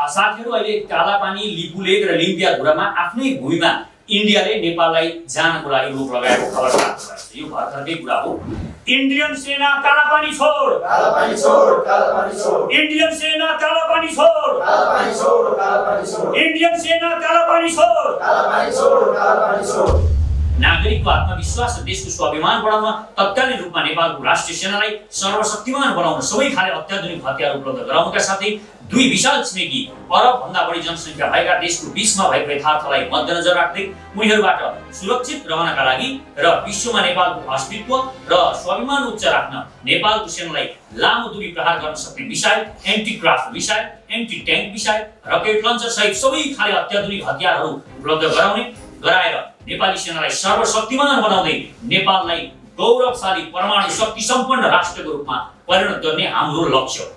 साथीहरु, अहिले कालापानी, लिपुलेक र लिम्पियाधुरामा आफ्नै भूमिमा इन्डियाले नेपाललाई जानको लागि रोक लगाएको खबर प्राप्त भएको छ। यो भर्खरकै कुरा हो। इन्डियन सेना कालापानी छोड, कालापानी छोड, कालापानी छोड। इन्डियन सेना कालापानी छोड, कालापानी छोड, कालापानी छोड। इन्डियन सेना कालापानी छोड, कालापानी छोड, कालापानी छोड। नागरिकको आत्मविश्वास र देशको स्वाभिमान बढाउन तत्कालीन रूपमा नेपालको राष्ट्रिय सेनालाई सर्वशक्तिमान बनाउन सबै खाले अत्याधुनिक हतियार उपलब्ध गराउनका साथै दुई विशाल छिमेकी अरब भन्दा बढी जनसंख्या भएका देशको बीचमा भएको यथार्थलाई मध्यनजर राख्दै उनीहरूबाट सुरक्षित रहनका लागि र विश्वमा नेपालको अस्तित्व र स्वाभिमान उच्च राख्न नेपालको सेनालाई लामो दूरी प्रहार गर्न सक्ने missile, anti craft missile, anti tank missile, rocket launcher सहित सबै खाले अत्याधुनिक हतियारहरू उपलब्ध गराएर नेपाली सेनालाई सर्वशक्तिमान बनाउँदै नेपाललाई गौरवशाली परमाणु शक्ति सम्पन्न राष्ट्रको रूपमा परिणत गर्ने हाम्रो लक्ष्य हो।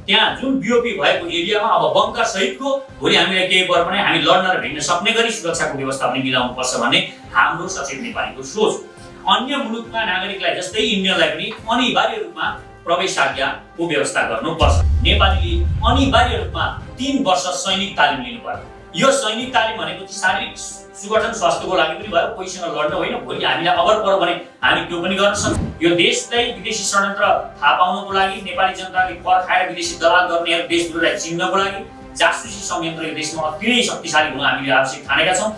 त्यहाँ जुन बीओपी भएको एरियामा अब बङ्कर सहितको भोलि हामीलाई केही पर्यो भने हामी लड्न र भिड्न सक्ने गरी सुरक्षाको व्यवस्था पनि मिलाउनु पर्छ भन्ने हाम्रो सचेत नेपालीको सोच हो। अन्य मुलुकका नागरिकलाई जस्तै इन्डियनलाई पनि अनिवार्य रूपमा प्रवेशाज्ञाको व्यवस्था गर्नुपर्छ। नेपालीले अनिवार्य रूपमा 3 वर्ष सैनिक तालिम लिनुपर्छ। यो सैनिक तालिम भनेको चाहिँ शारीरिक सुगठन स्वास्थ्यको लागि पनि भयो, कोहीसँग लड्न होइन। भोलि हामीलाई अगर पर्यो भने हामी त्यो पनि गर्न सक्छौँ। यो देशलाई विदेशी षड्यन्त्र थाहा पाउनको लागि, नेपाली जनताले कर खाएर विदेशी दलाल गर्नेहरू देशहरूलाई चिन्नको लागि जासुसी संयन्त्र यो देशमा अति नै शक्तिशाली हुन हामीले आवश्यक ठानेका छौँ।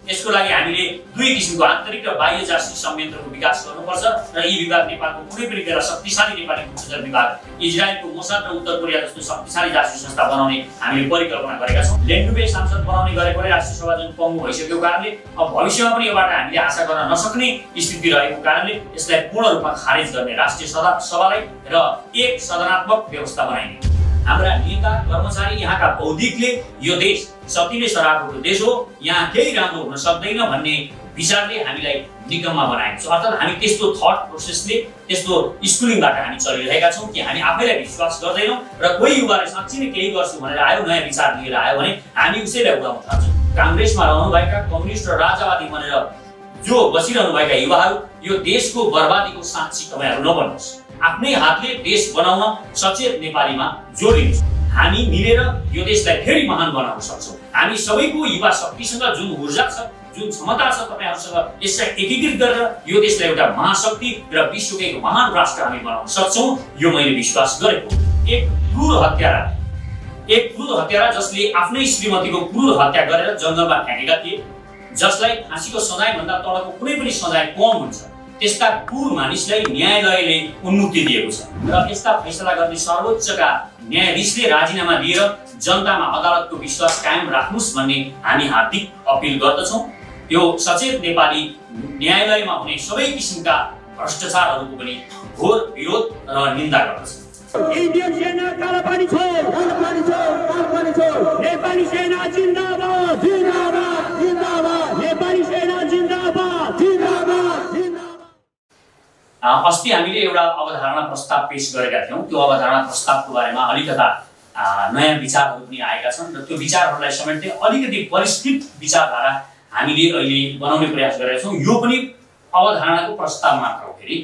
यसको लागि हामीले दुई किसिमको आन्तरिक र बाह्य जासुसी संयन्त्रको विकास गर्नुपर्छ र यी विभाग नेपालको कुनै पनि बेला शक्तिशाली नेपाली गुप्तचर विभाग, इजरायलको मोसाद र उत्तर कोरिया जस्तो शक्तिशाली जासुसी संस्था बनाउने हामीले परिकल्पना गरेका छौँ। लेन्डुबे सांसद बनाउने गरेकोले राष्ट्रिय सभा जुन पङ्गु भइसकेको कारणले अब भविष्यमा पनि योबाट हामीले आशा गर्न नसक्ने स्थिति रहेको कारणले यसलाई पूर्ण रूपमा खारेज गर्ने राष्ट्रिय सभालाई र एक सदनात्मक व्यवस्था बनाइने। हाम्रा नेता कर्मचारी यहाँका बौद्धिकले यो देश सती नै सरापको देश हो, यहाँ केही राम्रो हुन सक्दैन भन्ने विचारले हामीलाई निकम्मा बनाएको छ। अर्थात् हामी त्यस्तो थट प्रोसेसले, त्यस्तो स्कुलिङबाट हामी चलिरहेका छौँ कि हामी आफैलाई विश्वास गर्दैनौँ र कोही युवाले साँच्चै नै केही गर्छु भनेर आयो, नयाँ विचार लिएर आयो भने हामी उसैलाई उडाउन थाल्छौँ। काङ्ग्रेसमा रहनुभएका कम्युनिस्ट र राजावादी भनेर जो बसिरहनुभएका युवाहरू, यो देशको बर्बादीको साक्षी तपाईँहरू नबन्नुहोस्। आफ्नै हातले देश बनाउन सचेत नेपालीमा जोडिनुहोस्। हामी मिलेर यो देशलाई फेरि महान बनाउन सक्छौँ। हामी सबैको युवा शक्तिसँग जुन ऊर्जा छ, जुन क्षमता छ तपाईँहरूसँग, यसलाई एकीकृत गरेर यो देशलाई एउटा महाशक्ति र विश्वको एक महान राष्ट्र हामी बनाउन सक्छौँ। यो मैले विश्वास गरेको। एक क्रूर हत्यारा जसले आफ्नै श्रीमतीको क्रूर हत्या गरेर जङ्गलमा फ्याँकेका थिए, जसलाई फाँसीको सजायभन्दा तलको कुनै पनि सजाय कम हुन्छ, त्यस्ता क्रूर मानिसलाई न्यायालयले उन्मुक्ति दिएको छ र यस्ता फैसला गर्ने सर्वोच्चका न्यायाधीशले राजीनामा दिएर जनतामा अदालतको विश्वास कायम राख्नुस् भन्ने हामी हार्दिक अपिल गर्दछौँ। यो सचेत नेपाली न्यायालयमा हुने सबै किसिमका भ्रष्टाचारहरूको पनि घोर विरोध र निन्दा गर्दछ। इन्डियन सेना कालापानी छोड, कालापानी छोड, कालापानी छोड। नेपाली सेना जिन्दाबाद, जिन्दाबाद, जिन्दाबाद। नेपाली सेना जिन्दाबाद, जिन्दाबाद, जिन्दाबाद। अस्ति हामीले एउटा अवधारणा प्रस्ताव पेश गरेका थियौँ। त्यो अवधारणा प्रस्तावको बारेमा अलिकता नयाँ विचारहरू पनि आएका छन् र त्यो विचारहरूलाई समेट्दै अलिकति परिष्कृत विचारधारा हामीले अहिले बनाउने प्रयास गरेका छौँ। यो पनि अवधारणाको प्रस्ताव मात्र हो। फेरि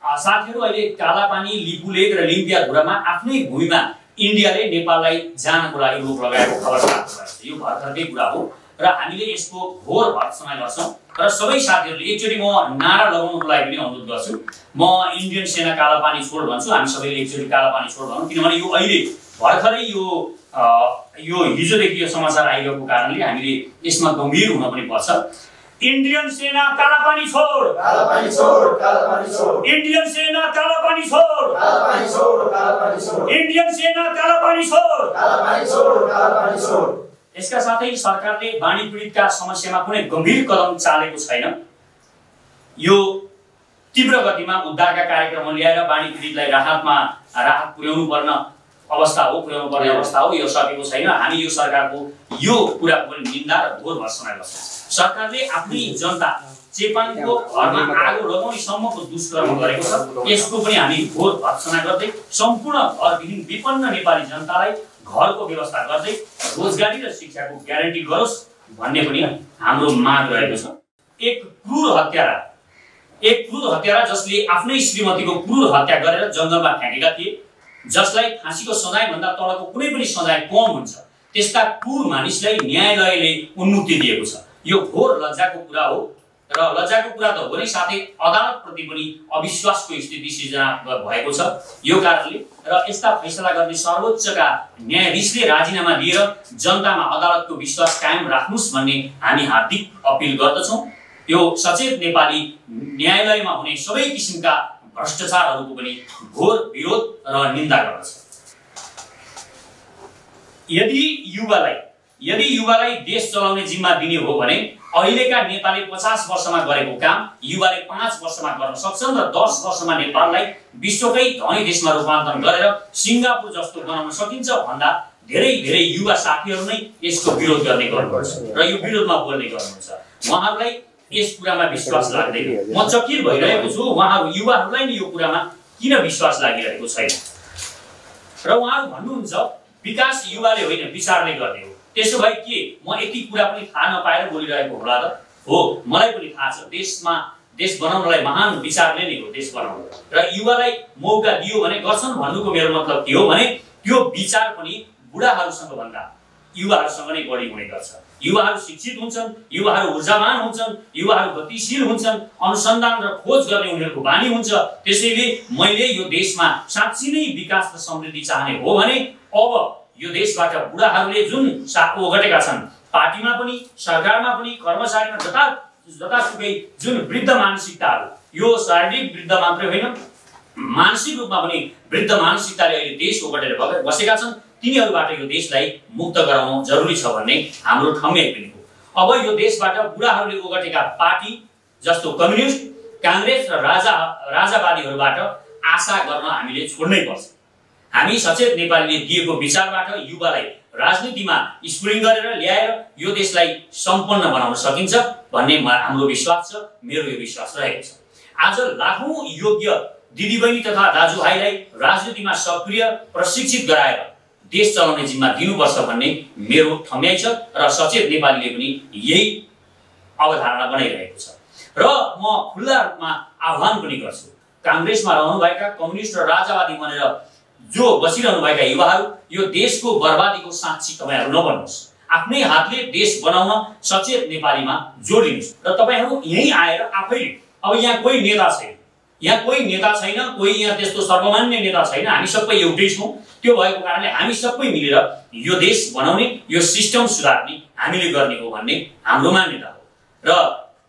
साथीहरू, अहिले कालापानी, लिपुलेक र लिम्पियाधुरामा आफ्नै भूमिमा इन्डियाले नेपाललाई जानको लागि रोक लगाएको खबर प्राप्त भएको छ। यो भर्खरकै कुरा हो र हामीले यसको घोर भर्त्सना गर्छौँ र सबै साथीहरूले एकचोटि म नारा लगाउनको लागि पनि अनुरोध गर्छु। म इन्डियन सेना कालापानी छोड भन्छु। हामी सबैले एकचोटि कालापानी छोड भनौँ, किनभने यो अहिले भर्खरै यो हिजोदेखि यो समाचार आइरहेको कारणले हामीले यसमा गम्भीर हुन पनि पर्छ। इन्डियन सेना कालापानी छोड, कालापानी छोड, कालापानी छोड। इन्डियन सेना कालापानी छोड, कालापानी छोड, कालापानी छोड। इन्डियन सेना कालापानी छोड, कालापानी छोड, कालापानी छोड। यसका साथै सरकारले बाढी पीडितका समस्यामा कुनै गम्भीर कदम चालेको छैन। यो तीव्र गतिमा उद्धारका कार्यक्रम ल्याएर बाढी पीडितलाई राहत पुर्याउनु पर्ने अवस्था हो, यो सकेको छैन। हामी यो सरकारको यो कुराको पनि निन्दा र घोर भर्त्सना गर्छौँ। सरकारले आफ्नै जनता चेपाङको घरमा आगो लगाउने सम्मको दुष्कर्म गरेको छ। यसको पनि हामी घोर भर्त्सना गर्दै सम्पूर्ण घरविहीन विपन्न नेपाली जनतालाई घरको व्यवस्था गर्दै रोजगारी र शिक्षाको ग्यारेन्टी गरोस् भन्ने पनि हाम्रो माग रहेको छ। एक क्रूर हत्यारा जसले आफ्नै श्रीमतीको क्रूर हत्या गरेर जङ्गलमा फ्याँकेका थिए, जसलाई फाँसीको सजायभन्दा तलको कुनै पनि सजाय कम हुन्छ त्यस्ता क्रूर मानिसलाई न्यायालयले उन्मुक्ति दिएको छ। यो घोर लज्जाको कुरा हो र लज्जाको कुरा त हो नै, साथै अदालतप्रति पनि अविश्वासको स्थिति सिर्जना भएको छ। यो कारणले र यस्ता फैसला गर्ने सर्वोच्चका न्यायाधीशले राजीनामा दिएर जनतामा अदालतको विश्वास कायम राख्नुस् भन्ने हामी हार्दिक अपिल गर्दछौँ। यो सचेत नेपाली न्यायालयमा हुने सबै किसिमका भ्रष्टाचारहरूको पनि घोर विरोध र निन्दा गर्दछ। यदि युवालाई देश चलाउने जिम्मा दिने हो भने अहिलेका नेताले 50 वर्षमा गरेको काम युवाले 5 वर्षमा गर्न सक्छन् र 10 वर्षमा नेपाललाई विश्वकै धनी देशमा रूपान्तरण गरेर सिङ्गापुर जस्तो बनाउन सकिन्छ भन्दा धेरै युवा साथीहरू नै यसको विरोध गर्ने गर्नुहुन्छ र यो विरोधमा बोल्ने गर्नुहुन्छ। उहाँहरूलाई यस कुरामा विश्वास लाग्दैन। म चकित भइरहेको छु उहाँहरू युवाहरूलाई नि यो कुरामा किन विश्वास लागिरहेको छैन। र उहाँहरू भन्नुहुन्छ विकास युवाले होइन विचारले गर्ने हो। त्यसो भए के म यति कुरा पनि थाहा नपाएर बोलिरहेको होला त? हो, मलाई पनि थाहा छ देश बनाउनलाई महान विचारले नै हो देश बनाउनु। र युवालाई मौका दियो भने गर्छन् भन्नुको मेरो मतलब के हो भने त्यो विचार पनि बुढाहरूसँग भन्दा युवाहरूसँग नै बढी हुने गर्छ। युवाहरू शिक्षित हुन्छन्, युवाहरू ऊर्जावान हुन्छन्, युवाहरू गतिशील हुन्छन्, अनुसन्धान र खोज गर्ने उनीहरूको बानी हुन्छ। त्यसैले मैले यो देशमा साँच्चै नै विकास र समृद्धि चाहने हो भने अब यो देशबाट बुढाहरूले जुन साथ ओगटेका छन् पार्टीमा पनि सरकारमा पनि कर्मचारीमा जतासुकै जुन वृद्ध मानसिकताहरू, यो शारीरिक वृद्ध मात्रै होइन मानसिक रूपमा पनि वृद्ध मानसिकताले अहिले देश ओगटेर बसेका छन्, तिनीहरूबाट यो देशलाई मुक्त गराउनु जरुरी छ भन्ने हाम्रो ठम्याइ पनि हो। अब यो देशबाट बुढाहरूले ओगटेका पार्टी जस्तो कम्युनिस्ट, काङ्ग्रेस र राजावादीहरूबाट आशा गर्न हामीले छोड्नै पर्छ। हामी सचेत नेपालीले दिएको विचारबाट युवालाई राजनीतिमा स्कुलिङ गरेर ल्याएर यो देशलाई सम्पन्न बनाउन सकिन्छ भन्ने हाम्रो विश्वास छ, मेरो यो विश्वास रहेको छ। आज लाखौं योग्य दिदीबहिनी तथा दाजुभाइलाई राजनीतिमा सक्रिय प्रशिक्षित गराएर देश चलाउने जिम्मा दिनुपर्छ भन्ने मेरो ठम्याइ छ र सचेत नेपालीले पनि यही अवधारणा बनाइरहेको छ। र म खुल्ला रूपमा आह्वान पनि गर्छु काङ्ग्रेसमा रहनुभएका कम्युनिस्ट र राजावादी बनेर जो बसिरहनुभएका युवाहरू, यो देशको बर्बादीको साक्षी तपाईहरू नबन्नुहोस्। आफ्नै हातले देश बनाउन सचेत नेपालीमा जोडिनुहोस् र तपाईहरू यही आएर आफैले, अब यहाँ कोही नेता छैन, कोही यहाँ त्यस्तो सर्वमान्य नेता छैन, हामी सबै एउटै छौँ। त्यो भएको कारणले हामी सबै मिलेर यो देश बनाउने, यो सिस्टम सुधार्ने हामीले गर्ने हो भन्ने हाम्रो मान्यता हो। र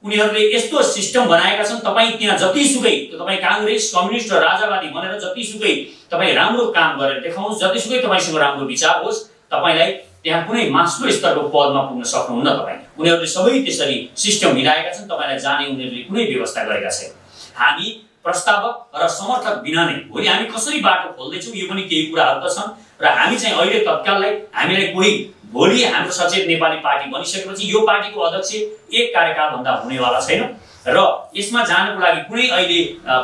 उनीहरूले यस्तो सिस्टम बनाएका छन्, तपाईँ त्यहाँ जतिसुकै तपाईँ काङ्ग्रेस कम्युनिस्ट र राजावादी बनेर जतिसुकै तपाईँ राम्रो काम गरेर देखाउनुहोस्, जतिसुकै तपाईँसँग राम्रो विचार होस्, तपाईँलाई त्यहाँ कुनै मास्टर स्तरको पदमा पुग्न सक्नुहुन्न। तपाईँ उनीहरूले सबै त्यसरी सिस्टम मिलाएका छन्, तपाईँलाई जाने उनीहरूले कुनै व्यवस्था गरेका छैन। हामी प्रस्तावक र समर्थक बिना नै भोलि हामी कसरी बाटो खोल्दैछौँ यो पनि केही कुराहरू त छन्। र हामी चाहिँ अहिले तत्काललाई हामीलाई कोही भोलि हाम्रो सचेत नेपाली पार्टी बनिसकेपछि यो पार्टीको अध्यक्ष एक कार्यकाल भन्दा हुनेवाला छैन र यसमा जानको लागि कुनै अहिले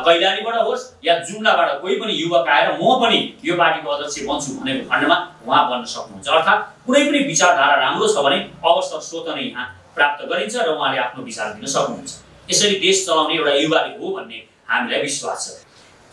कैलालीबाट होस् या जुम्लाबाट कोही पनि युवक आएर म पनि यो पार्टीको अध्यक्ष बन्छु भनेको खण्डमा उहाँ बन्न सक्नुहुन्छ। अर्थात् कुनै पनि विचारधारा राम्रो छ भने अवसर स्वत नै यहाँ प्राप्त गरिन्छ र उहाँले आफ्नो विचार दिन सक्नुहुन्छ। यसरी देश चलाउने एउटा युवाले हो भन्ने हामीलाई विश्वास छ।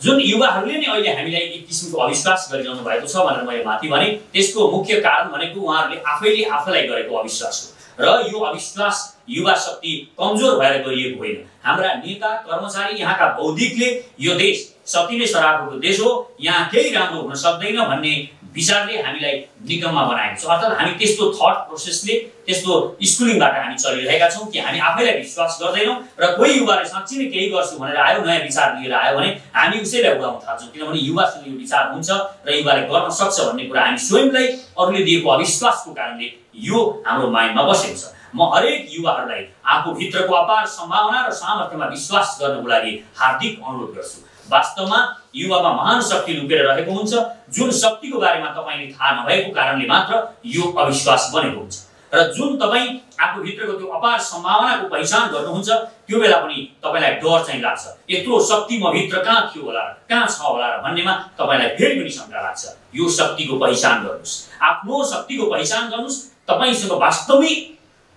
जुन युवाहरूले नै अहिले हामीलाई एक किसिमको अविश्वास गरिरहनु भएको छ भनेर मैले माथि भने त्यसको मुख्य कारण भनेको उहाँहरूले आफैले आफैलाई गरेको अविश्वास हो। र यो अविश्वास युवा शक्ति कमजोर भएर गरिएको होइन। हाम्रा नेता कर्मचारी यहाँका बौद्धिकले यो देश सती नै सरापेको देश हो, यहाँ केही राम्रो हुन सक्दैन भन्ने विचारले हामीलाई निगममा बनाएको छ। अर्थात् हामी त्यस्तो थट प्रोसेसले त्यस्तो स्कुलिङबाट हामी चलिरहेका छौँ कि हामी आफैलाई विश्वास गर्दैनौँ र कोही युवाले साँच्चै नै केही गर्छु भनेर आयो, नयाँ विचार लिएर आयो भने हामी उसैलाई उडाउन थाल्छौँ, किनभने युवासँग यो विचार हुन्छ र युवाले गर्न सक्छ भन्ने कुरा हामी स्वयंलाई अरूले दिएको अविश्वासको कारणले यो हाम्रो माइन्डमा बसेको छ। म हरेक युवाहरूलाई आफूभित्रको अपार सम्भावना र सामर्थ्यमा विश्वास गर्नको लागि हार्दिक अनुरोध गर्छु। वास्तवमा युवामा महान शक्ति लुकेर रहेको हुन्छ, जुन शक्तिको बारेमा तपाईले थाहा नभएको कारणले मात्र यो अविश्वास बनेको हुन्छ। र जुन तपाईँ आफूभित्रको त्यो अपार सम्भावनाको पहिचान गर्नुहुन्छ त्यो बेला पनि तपाईलाई डर चाहिँ लाग्छ, यत्रो शक्ति म भित्र कहाँ थियो होला र कहाँ छ होला र भन्नेमा तपाईलाई फेरि पनि शंका लाग्छ। यो शक्तिको पहिचान गर्नुस्, आफ्नो शक्तिको पहिचान गर्नुस्। तपाईसँग वास्तवमै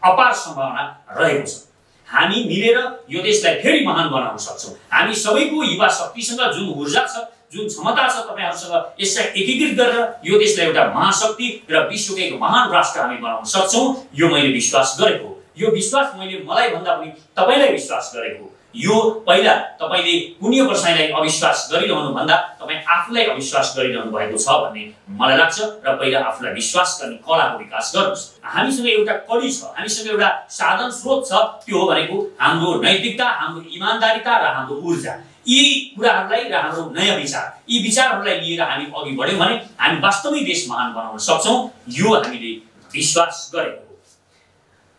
अपार सम्भावना रहेको छ। हामी मिलेर यो देशलाई फेरि महान बनाउन सक्छौँ। हामी सबैको युवा शक्तिसँग जुन ऊर्जा छ, जुन क्षमता छ तपाईहरुसँग यसलाई एकीकृत गरेर यो देशलाई एउटा महाशक्ति र विश्वको एक महान राष्ट्र हामी बनाउन सक्छौं। यो मैले विश्वास गरेको, यो विश्वास मैले मलाई भन्दा पनि तपाईलाई विश्वास गरेको। यो पहिला तपाईले पुण्य बसाइलाई अविश्वास गरिरहनु भन्दा तपाई आफूलाई अविश्वास गरिरहनु भएको छ भन्ने मलाई लाग्छ र पहिला आफूलाई विश्वास गर्ने कलाको विकास गर्नुस्। हामीसँग एउटा कडी छ, हामीसँग एउटा साधन स्रोत छ, त्यो हो भनेको हाम्रो नैतिकता, हाम्रो इमानदारीता र हाम्रो ऊर्जा। यी कुराहरुलाई र हाम्रो नयाँ विचार, यी विचारहरुलाई लिएर हामी अघि बढ्यौं भने हामी वास्तवमै देश महान बनाउन सक्छौं। यो हामीले विश्वास गरेको हो।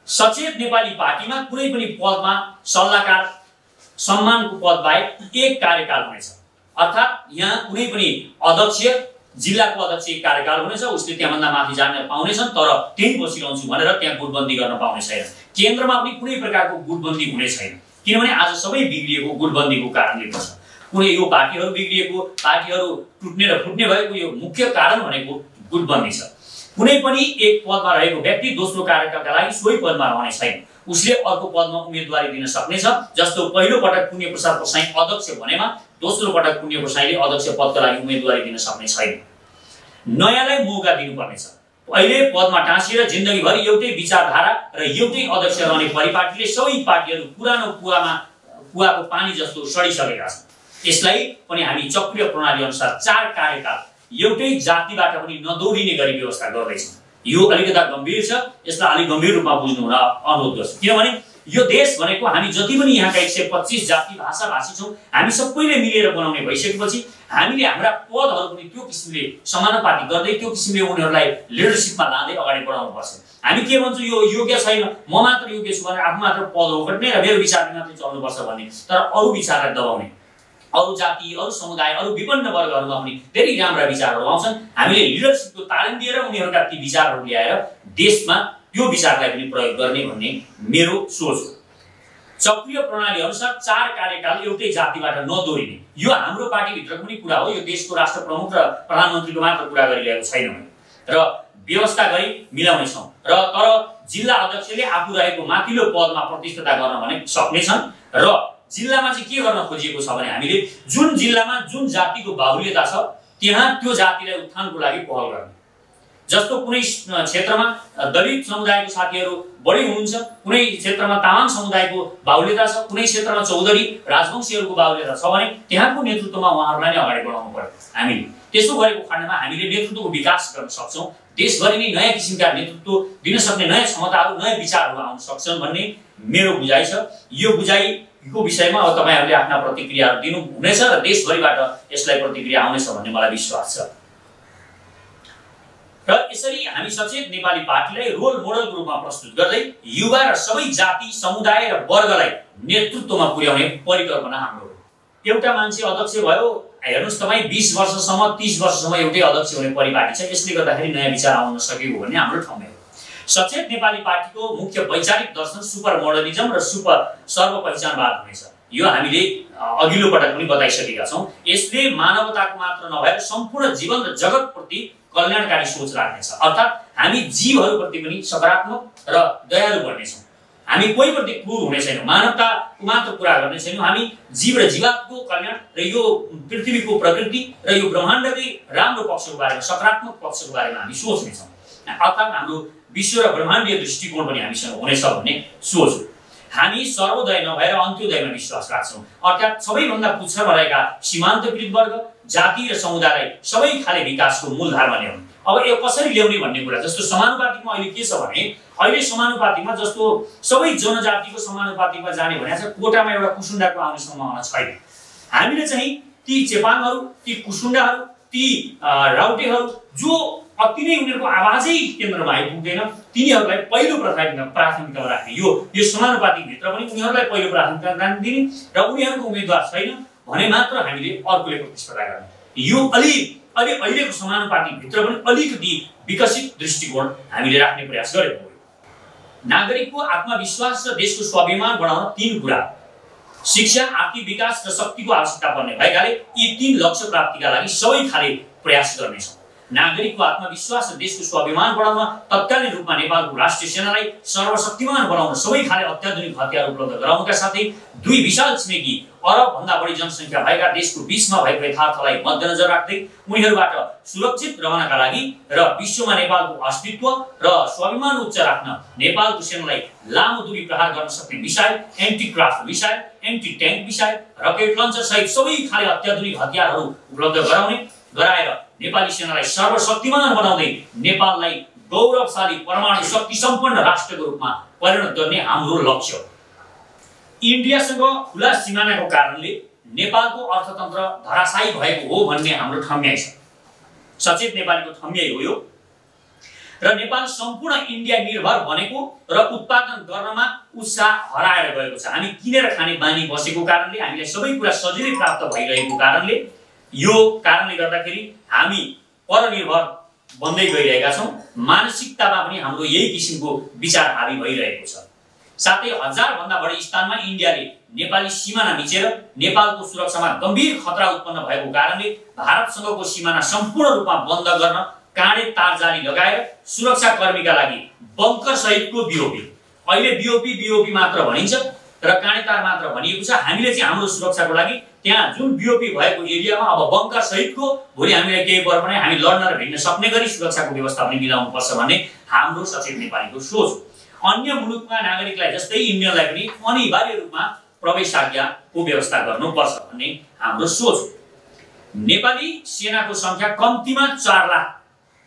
सचेत नेपाली पार्टीमा कुनै पनि पदमा सल्लाहकार सम्मानको पद बाहेक एक कार्यकाल हुनेछ। अर्थात यहाँ कुनै पनि अध्यक्ष, जिल्लाको अध्यक्ष एक कार्यकाल हुनेछ, उसले त्यहाँभन्दा माथि जान पाउनेछन्, तर त्यही बसिरहन्छु भनेर त्यहाँ गुटबन्दी गर्न पाउने छैन। केन्द्रमा पनि कुनै प्रकारको गुटबन्दी हुने छैन, किनभने आज सबै बिग्रिएको गुटबन्दीको कारणले गर्छ। कुनै यो पार्टीहरू बिग्रिएको, पार्टीहरू टुट्ने र फुट्ने भएको यो मुख्य कारण भनेको गुटबन्दी छ। कुनै पनि एक पदमा रहेको व्यक्ति दोस्रो कार्यकालका लागि सोही पदमा रहने छैन, उसले अर्को पदमा उम्मेदवारी दिन सक्नेछ। जस्तो पहिलो पटक पुण्य प्रसाद प्रसाई अध्यक्ष बनेमा दोस्रो पटक पुण्य प्रसाईले अध्यक्ष पदका लागि उम्मेदवारी दिन सक्ने छैन। नयाँलाई मौका दिनुपर्नेछ। अहिले पदमा टाँसिएर जिन्दगीभरि एउटै विचारधारा र एउटै अध्यक्ष रहने परिपाटीले सबै पार्टीहरू पुरानो कुवाको पानी जस्तो सडिसकेका छन्। यसलाई पनि हामी चक्रीय प्रणाली अनुसार 4 कार्यकाल एउटै जातिबाट पनि नदौडिने गरी व्यवस्था गर्दैछौँ। यो अलिकता गम्भीर छ, यसलाई अलि गम्भीर रूपमा बुझ्नु हुन अनुरोध गर्छु। किनभने यो देश भनेको हामी जति पनि यहाँका 125 जाति भाषा भाषी छौं, हामी सबैले मिलेर बनाउने भइसकेपछि हामीले हाम्रा पदहरू पनि त्यो किसिमले समानुपातिक गर्दै त्यो किसिमले उनीहरूलाई लिडरशिपमा लाँदै अगाडि बढाउनु पर्छ। हामी के भन्छौँ, यो योग्य छैन, म मात्र योग्य छु भनेर आफू मात्र पद ओगट्ने र मेरो विचारले मात्रै चल्नुपर्छ भन्ने, तर अरू विचारलाई दबाउने, अरू जाति, अरू समुदाय, अरू विभिन्न वर्गहरूमा पनि धेरै राम्रा विचारहरू आउँछन्। हामीले लिडरशिपको तालिम दिएर उनीहरूका ती विचारहरू ल्याएर देशमा त्यो विचारलाई पनि प्रयोग गर्ने भन्ने मेरो सोच हो। चक्रीय प्रणाली अनुसार 4 कार्यकाल एउटै जातिबाट नदौडिने, यो हाम्रो पार्टीभित्रको पनि कुरा हो। यो देशको राष्ट्र प्रमुख र प्रधानमन्त्रीको मात्र कुरा गरिरहेको छैनौँ र व्यवस्था गरी मिलाउनेछौँ। र तर जिल्ला अध्यक्षले आफू रहेको माथिल्लो पदमा प्रतिस्पर्धा गर्न भने सक्नेछन्। र जिल्लामा चाहिँ के गर्न खोजिएको छ भने हामीले जुन जिल्लामा जुन जातिको बाहुल्यता छ त्यहाँ त्यो जातिलाई उत्थानको लागि पहल गर्ने। जस्तो कुनै क्षेत्रमा दलित समुदायको साथीहरू बढी हुनुहुन्छ, कुनै क्षेत्रमा तामाङ समुदायको बाहुल्यता छ, कुनै क्षेत्रमा चौधरी राजवंशीहरूको बाहुल्यता छ भने त्यहाँको नेतृत्वमा उहाँहरूलाई नै अगाडि बढाउनु पर्यो। हामीले त्यसो गरेको खण्डमा हामीले नेतृत्वको विकास गर्न सक्छौँ। देशभरि नै नयाँ किसिमका नेतृत्व दिन सक्ने नयाँ क्षमताहरू, नयाँ विचारहरू आउन सक्छन् भन्ने मेरो बुझाइ छ। यो बुझाइको विषयमा अब तपाईहरुले आफ्ना प्रतिक्रियाहरू दिनु हुनेछ र देशभरिबाट यसलाई प्रतिक्रिया आउनेछ भन्ने मलाई विश्वास छ। र यसरी हामी सचेत नेपाली पार्टीलाई रोल मोडलको रूपमा प्रस्तुत गर्दै युवा र सबै जाति, समुदाय र वर्गलाई नेतृत्वमा पुर्याउने परिकल्पना हाम्रो हो। एउटा मान्छे अध्यक्ष भयो, हेर्नुस् तपाई 20 वर्षसम्म 30 वर्षसम्म एउटै अध्यक्ष हुने परिपाटी छ, यसले गर्दाखेरि नयाँ विचार आउन सकेको भन्ने हाम्रो ठाउँमै हो। सचेत नेपाली पार्टीको मुख्य वैचारिक दर्शन सुपर मोडर्निज्म र सर्व पहिचानवाद हुनेछ। यो हामीले अघिल्लो पटक पनि बताइसकेका छौं। यसले मानवताको मात्र नभएर सम्पूर्ण जीवन र जगतप्रति कल्याणकारी सोच राख्नेछ। अर्थात हामी जीवहरूप्रति पनि सकारात्मक र दयालु बन्नेछौँ। हामी कोहीप्रति क्रूर हुने छैनौँ, मानवताको मात्र कुरा गर्ने छैनौँ। हामी जीव र जीवात्मको कल्याण र यो पृथ्वीको प्रकृति र यो ब्रह्माण्डकै राम्रो पक्षको बारेमा, सकारात्मक पक्षको बारेमा हामी सोच्नेछौँ। अर्थात हाम्रो विश्व र ब्रह्माण्डीय दृष्टिकोण पनि हामीसँग हुनेछ भन्ने सोच हो। हामी सर्वोदय नभएर अन्त्योदयमा विश्वास राख्छौँ। अर्थात सबैभन्दा पुच्छरमा रहेका सीमान्तकृत वर्ग, जाति र समुदायलाई सबै खाले विकासको मूलधारमा ल्याउनु। अब यो कसरी ल्याउने भन्ने कुरा, जस्तो समानुपातिकमा अहिले के छ भने, अहिले समानुपातिकमा जस्तो सबै जनजातिको समानुपातिकमा जाने भनेको छ, कोटामा एउटा कुसुण्डाको आउने सम्भावना छैन। हामीले चाहिँ ती चेपाङहरू, ती कुसुण्डाहरू, ती राउटेहरू जो अति नै उनीहरूको आवाजै केन्द्रमा आइपुग्दैन, तिनीहरूलाई पहिलो प्राथमिकतामा राख्ने। यो समानुपातिक भित्र पनि उनीहरूलाई पहिलो प्राथमिकता दिने र उनीहरूको उम्मेदवार छैन भने मात्र हामीले अर्कोले प्रतिस्पर्धा गर्ने। यो अहिलेको समानुपातिक भित्र पनि अलिकति विकसित दृष्टिकोण हामीले राख्ने प्रयास गरेको हो। नागरिकको आत्मविश्वास र देशको स्वाभिमान बढाउन 3 कुरा, शिक्षा, आर्थिक विकास र शक्तिको आवश्यकता पर्ने भएकाले यी 3 लक्ष्य प्राप्तिका लागि सबै खाले प्रयास गर्नेछौँ। नागरिकको आत्मविश्वास र देशको स्वाभिमान बढाउन तत्कालीन रूपमा नेपालको राष्ट्रिय सेनालाई सर्वशक्तिमान बनाउन सबै खाले अत्याधुनिक हतियार उपलब्ध गराउनका साथै दुई विशाल छिमेकी अरब भन्दा बढी जनसङ्ख्या भएका देशको बीचमा भएको यथार्थलाई मध्यनजर राख्दै उनीहरूबाट सुरक्षित रहनका लागि र विश्वमा नेपालको अस्तित्व र स्वाभिमान उच्च राख्न नेपालको सेनालाई लामो दूरी प्रहार गर्न सक्ने missile, anti craft missile, anti tank missile, rocket launcher सहित सबै खाले अत्याधुनिक हतियारहरू उपलब्ध गराएर नेपाली सेनालाई सर्वशक्तिमान बनाउँदै नेपाललाई गौरवशाली परमाणु शक्ति सम्पन्न राष्ट्रको रूपमा परिणत गर्ने हाम्रो लक्ष्य हो। इन्डियासँग खुला सिमानाको कारणले नेपालको अर्थतन्त्र धराशायी भएको हो भन्ने हाम्रो ठम्याइ छ। सचेत नेपालीको ठम्याइ हो यो। र नेपाल सम्पूर्ण इन्डिया निर्भर बनेको र उत्पादन गर्नमा उत्साह हराएर गएको छ। हामी किनेर खाने बानी बसेको कारणले, हामीलाई सबै कुरा सजिलै प्राप्त भइरहेको कारणले, यो कारणले गर्दाखेरि हामी परनिर्भर बन्दै गइरहेका छौँ। मानसिकतामा पनि हाम्रो यही किसिमको विचार हावी भइरहेको छ। साथै 1000 भन्दा बढी स्थानमा इन्डियाले नेपाली सिमाना मिचेर नेपालको सुरक्षामा गम्भीर खतरा उत्पन्न भएको कारणले भारतसँगको सिमाना सम्पूर्ण रूपमा बन्द गर्न काँडे तारजाली लगाएर सुरक्षाकर्मीका लागि बङ्कर सहितको बिओपी, अहिले बिओपी मात्र भनिन्छ र काँडे तार मात्र भनिएको छ। हामीले चाहिँ हाम्रो सुरक्षाको लागि त्यहाँ जुन बिओपी भएको एरियामा अब बङ्कर सहितको भोलि हामीलाई केही पर्यो भने हामी लड्न र भिड्न सक्ने गरी सुरक्षाको व्यवस्था पनि मिलाउनु पर्छ भन्ने हाम्रो सचेत नेपालीको सोच। अन्य मुलुकका नागरिकलाई जस्तै इन्डियनलाई पनि अनिवार्य रूपमा प्रवेशाज्ञाको व्यवस्था गर्नुपर्छ भन्ने हाम्रो सोच। नेपाली सेनाको संख्या कम्तीमा 4 लाख,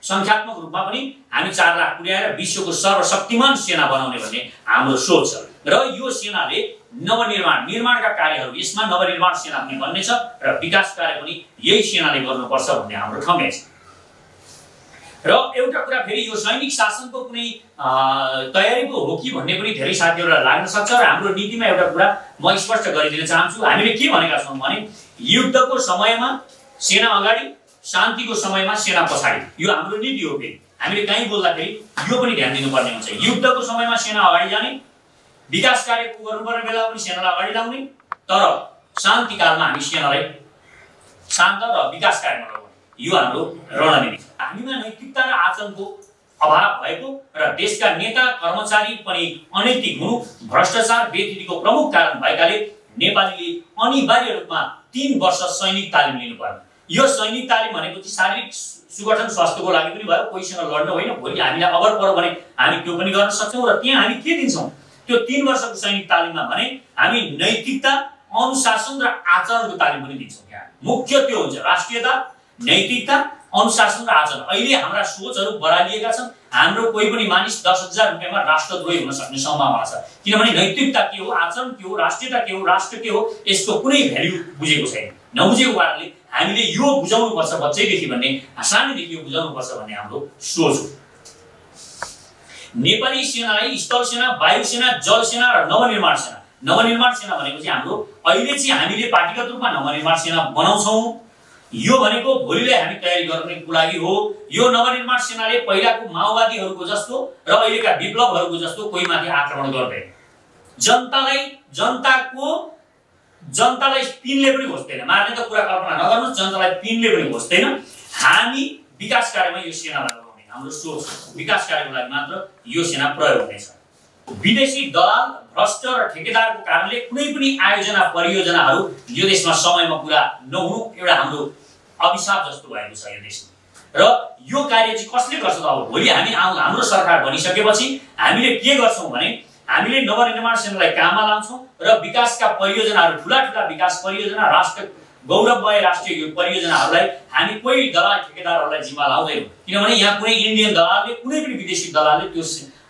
संख्यात्मक रूपमा पनि हामी 4 लाख पुर्याएर विश्वको सर्वशक्तिमान सेना बनाउने भन्ने हाम्रो सोच छ। र यो सेनाले निर्माणका कार्यहरू, यसमा नवनिर्माण सेना पनि बन्ने छ र विकास कार्य पनि यही सेनाले गर्नुपर्छ भन्ने हाम्रो ठम्याइ छ। र एउटा कुरा फेरि यो सैनिक शासनको कुनै तयारी पो हो कि भन्ने पनि धेरै साथीहरूलाई लाग्न सक्छ र हाम्रो नीतिमा एउटा कुरा म स्पष्ट गरिदिन चाहन्छु। हामीले के भनेका छौँ भने युद्धको समयमा सेना अगाडि, शान्तिको समयमा सेना पछाडि, यो हाम्रो नीति हो। फेरि हामीले कहीँ बोल्दाखेरि यो पनि ध्यान दिनुपर्ने हुन्छ। युद्धको समयमा सेना अगाडि जाने, विकास कार्यको गर्नुपर्ने बेलामा पनि सेनालाई अगाडि ल्याउने, तर शान्तिकालमा हामी सेनालाई शान्त र विकास कार्यमा लगाउने, यो हाम्रो रणनीति। हामीमा नैतिकता र आचरणको अभाव भएको र देशका नेता कर्मचारी पनि अनैतिक हुनु, भ्रष्टाचार, बेइज्जतीको प्रमुख कारण भएकाले नेपालीले अनिवार्य रूपमा 3 वर्ष सैनिक तालिम लिनुपर्ने। यो सैनिक तालिम भनेको चाहिँ शारीरिक सुगठन स्वास्थ्यको लागि पनि भयो, कोहीसँग लड्न होइन। भोलि हामीलाई अगर पर्यो भने हामी त्यो पनि गर्न सक्छौँ। र त्यहाँ हामी के दिन्छौँ त्यो 3 वर्षको सैनिक तालिममा भने हामी नैतिकता, अनुशासन र आचरणको तालिम पनि दिन्छौँ। यहाँ मुख्य त्यो हुन्छ राष्ट्रियता, नैतिकता, अनुशासन र आचरण। अहिले हाम्रा सोचहरू बढालिएका छन्। हाम्रो कोही पनि मानिस 10,000 रुपैयाँमा राष्ट्रद्रोही हुन सक्ने सम्भावना छ, किनभने नैतिकता के हो, आचरण के हो, राष्ट्रियता के हो, राष्ट्र के हो, यसको कुनै भ्याल्यु बुझेको छैन। नबुझेको कारणले हामीले यो बुझाउनुपर्छ बच्चैदेखि भन्ने, सानैदेखि यो बुझाउनुपर्छ भन्ने हाम्रो सोच हो। नेपाली सेनालाई स्थल सेना, वायु सेना, जल सेना र नवनिर्माण सेना। नवनिर्माण सेना भनेको चाहिँ हाम्रो अहिले चाहिँ हामीले पार्टीगत रूपमा नवनिर्माण सेना बनाउँछौँ। यो भनेको भोलिलाई हामी तयारी गर्नको लागि हो। यो नवनिर्माण सेनाले पहिलाको माओवादीहरूको जस्तो र अहिलेका विप्लवहरूको जस्तो कोही माथि आक्रमण गर्दैन। जनतालाई पिनले पनि घोस्दैन, मार्ने त कुरा कल्पना नगर्नुहोस्, जनतालाई पिनले पनि घोस्दैन। हामी विकास कार्यमा यो सेनालाई लगाउने हाम्रो सोच, विकास कार्यको लागि मात्र यो सेना प्रयोग हुनेछ। विदेशी दलाल, भ्रष्ट र ठेकेदारको कारणले कुनै पनि आयोजना, परियोजनाहरू यो देशमा समयमा पुरा नहुनु एउटा हाम्रो अभिशाप जस्तो भएको छ यो देशमा। र यो कार्य चाहिँ कसले गर्छ त? अब भोलि हामी हाम्रो सरकार बनिसकेपछि हामीले के गर्छौँ भने हामीले नवनिर्माण सेनालाई काममा लान्छौँ र विकासका परियोजनाहरू, ठुला विकास परियोजना, राष्ट्र गौरवमय राष्ट्रिय परियोजनाहरूलाई हामी कोही दलाल ठेकेदारहरूलाई जिम्मा लाउँदैनौँ। किनभने यहाँ कुनै इन्डियन दलालले, कुनै पनि विदेशी दलालले त्यो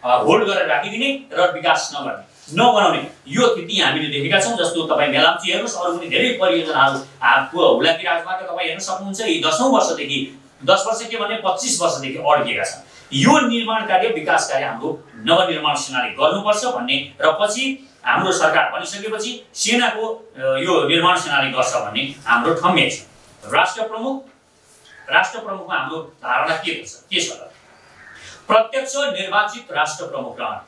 होल्ड गरेर राखिदिने र विकास नबनाउने यो स्थिति हामीले देखेका छौँ। जस्तो तपाईँ मेलाम्ची हेर्नुहोस्, अरू पनि धेरै परियोजनाहरू हुलाकी राजमार्ग तपाईँ हेर्न सक्नुहुन्छ। यी 10औं वर्षदेखि, 10 वर्ष के भने 25 वर्षदेखि अड्किएका छन्। यो निर्माण कार्य, विकास कार्य हाम्रो नवनिर्माण सेनाले गर्नुपर्छ भन्ने र पछि हाम्रो सरकार बनिसकेपछि सेनाको यो निर्माण सेनाले गर्छ भन्ने हाम्रो ठम्याइ छ। राष्ट्रप्रमुखमा हाम्रो धारणा के छ त? प्रत्यक्ष निर्वाचित राष्ट्रप्रमुख रहने।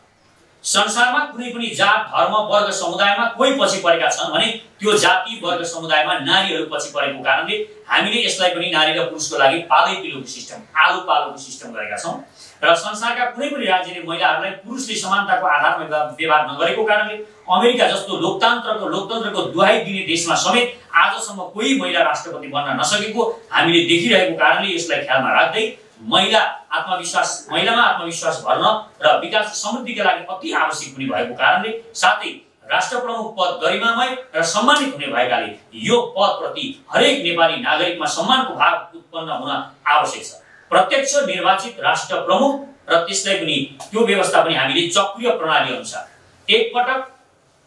संसारमा कुनै पनि जात धर्म वर्ग समुदायमा कोही पछि परेका छन् भने त्यो जाति वर्ग समुदायमा नारीहरू पछि परेको कारणले हामीले यसलाई पनि नारी र पुरुषको लागि पालै पिलोको सिस्टम आलो पालोको सिस्टम गरेका छौं र संसारका कुनै पनि राज्यले महिलाहरूलाई पुरुषले समानताको आधारमा व्यवहार नगरेको कारणले अमेरिका जस्तो लोकतन्त्रको दुहाई दिने देशमा समेत आजसम्म कोही महिला राष्ट्रपति बन्न नसकेको हामीले देखिरहेको कारणले यसलाई ख्यालमा राख्दै महिलामा आत्मविश्वास भर्न र विकास समृद्धिका लागि अति आवश्यक पनि भएको कारणले साथै राष्ट्र प्रमुख पद गरिमामय र सम्मानित हुने भएकाले यो पदप्रति हरेक नेपाली नागरिकमा सम्मानको भाव उत्पन्न हुन आवश्यक छ। प्रत्यक्ष निर्वाचित राष्ट्र प्रमुख र त्यसलाई पनि त्यो व्यवस्था पनि हामीले चक्रीय प्रणाली अनुसार एकपटक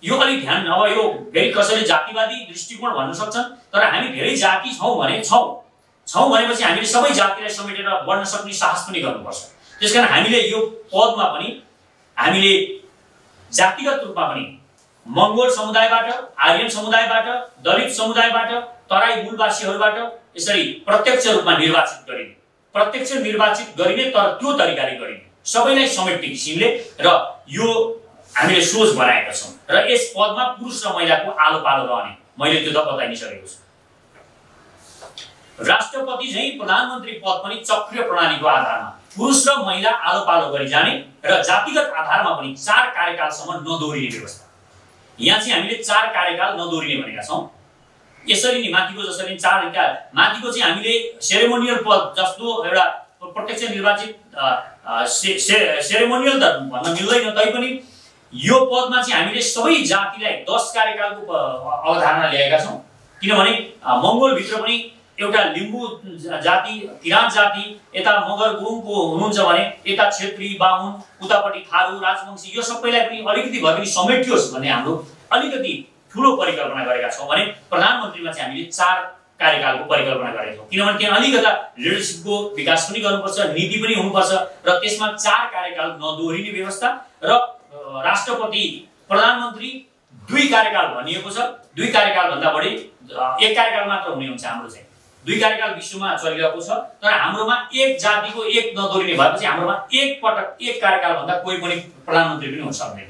यो अलि ध्यान अब यो फेरि कसैले जातिवादी दृष्टिकोण भन्न सक्छन् तर हामी धेरै जाति छौं भनेपछि हामीले सबै जातिलाई समेटेर बढ्न सक्ने साहस पनि गर्नुपर्छ। त्यसकारण हामीले यो पदमा पनि हामीले जातिगत रूपमा पनि मंगोल समुदायबाट आर्यन समुदायबाट दलित समुदायबाट तराई मूलवासीहरूबाट यसरी प्रत्यक्ष रूपमा निर्वाचित गरिने तर त्यो तरिकाले गरिने सबैलाई समेट्ने किसिमले र यो हामीले सोच बनाएका छौं र यस पदमा पुरुष र महिलाको आलो पालो रहने मैले त्यो त बताइसकेको छु। राष्ट्रपति चाहिँ प्रधानमन्त्री पद पनि चक्रीय प्रणालीको आधारमा पुरुष र महिला आलो पालो गरी जाने र जातिगत आधारमा पनि 4 कार्यकालसम्म नदोहोरिने व्यवस्था। यहाँ चाहिँ हामीले 4 कार्यकाल नदोहोरिने भनेका छौं। यसरी नै माथिको जसरी 4 माथिको चाहिँ हामीले सेरेमोनियल पद जस्तो एउटा प्रत्यक्ष निर्वाचित सेरेमोनियल त भन्न मिल्दैन तैपनि यो पदमा चाहिँ हामीले सबै जातिलाई 10 कार्यकालको अवधारणा ल्याएका छौं। किनभने मंगोल भित्र पनि एउटा लिम्बू जाति किराँत जाति यता मगर गुरुङको हुनुहुन्छ भने यता क्षेत्री बाहुन उतापटि थारू राजवंशी यो सबैलाई पनि अलिकति भए पनि समेटियोस् भन्ने हाम्रो अलिकति ठूलो परिकल्पना गरेका छौं भने प्रधानमन्त्रीमा चाहिँ हामीले 4 कार्यकालको परिकल्पना गरेका छौं। किनभने त्यहाँ अलिकता लिडरशिपको विकास पनि गर्नुपर्छ नीति पनि हुनुपर्छ र त्यसमा 4 कार्यकाल नदोहोरिने व्यवस्था र राष्ट्रपति प्रधानमन्त्री 2 कार्यकाल भनिएको छ। 2 कार्यकाल भन्दा बढी 1 कार्यकाल मात्र हुने हुन्छ। हाम्रो चाहिँ 2 कार्यकाल विश्वमा चलिरहेको छ तर हाम्रोमा एक जातिको एक नदोहोरिने भएपछि हाम्रोमा एक पटक 1 कार्यकाल भन्दा कोही पनि प्रधानमन्त्री पनि हुन सक्दैन।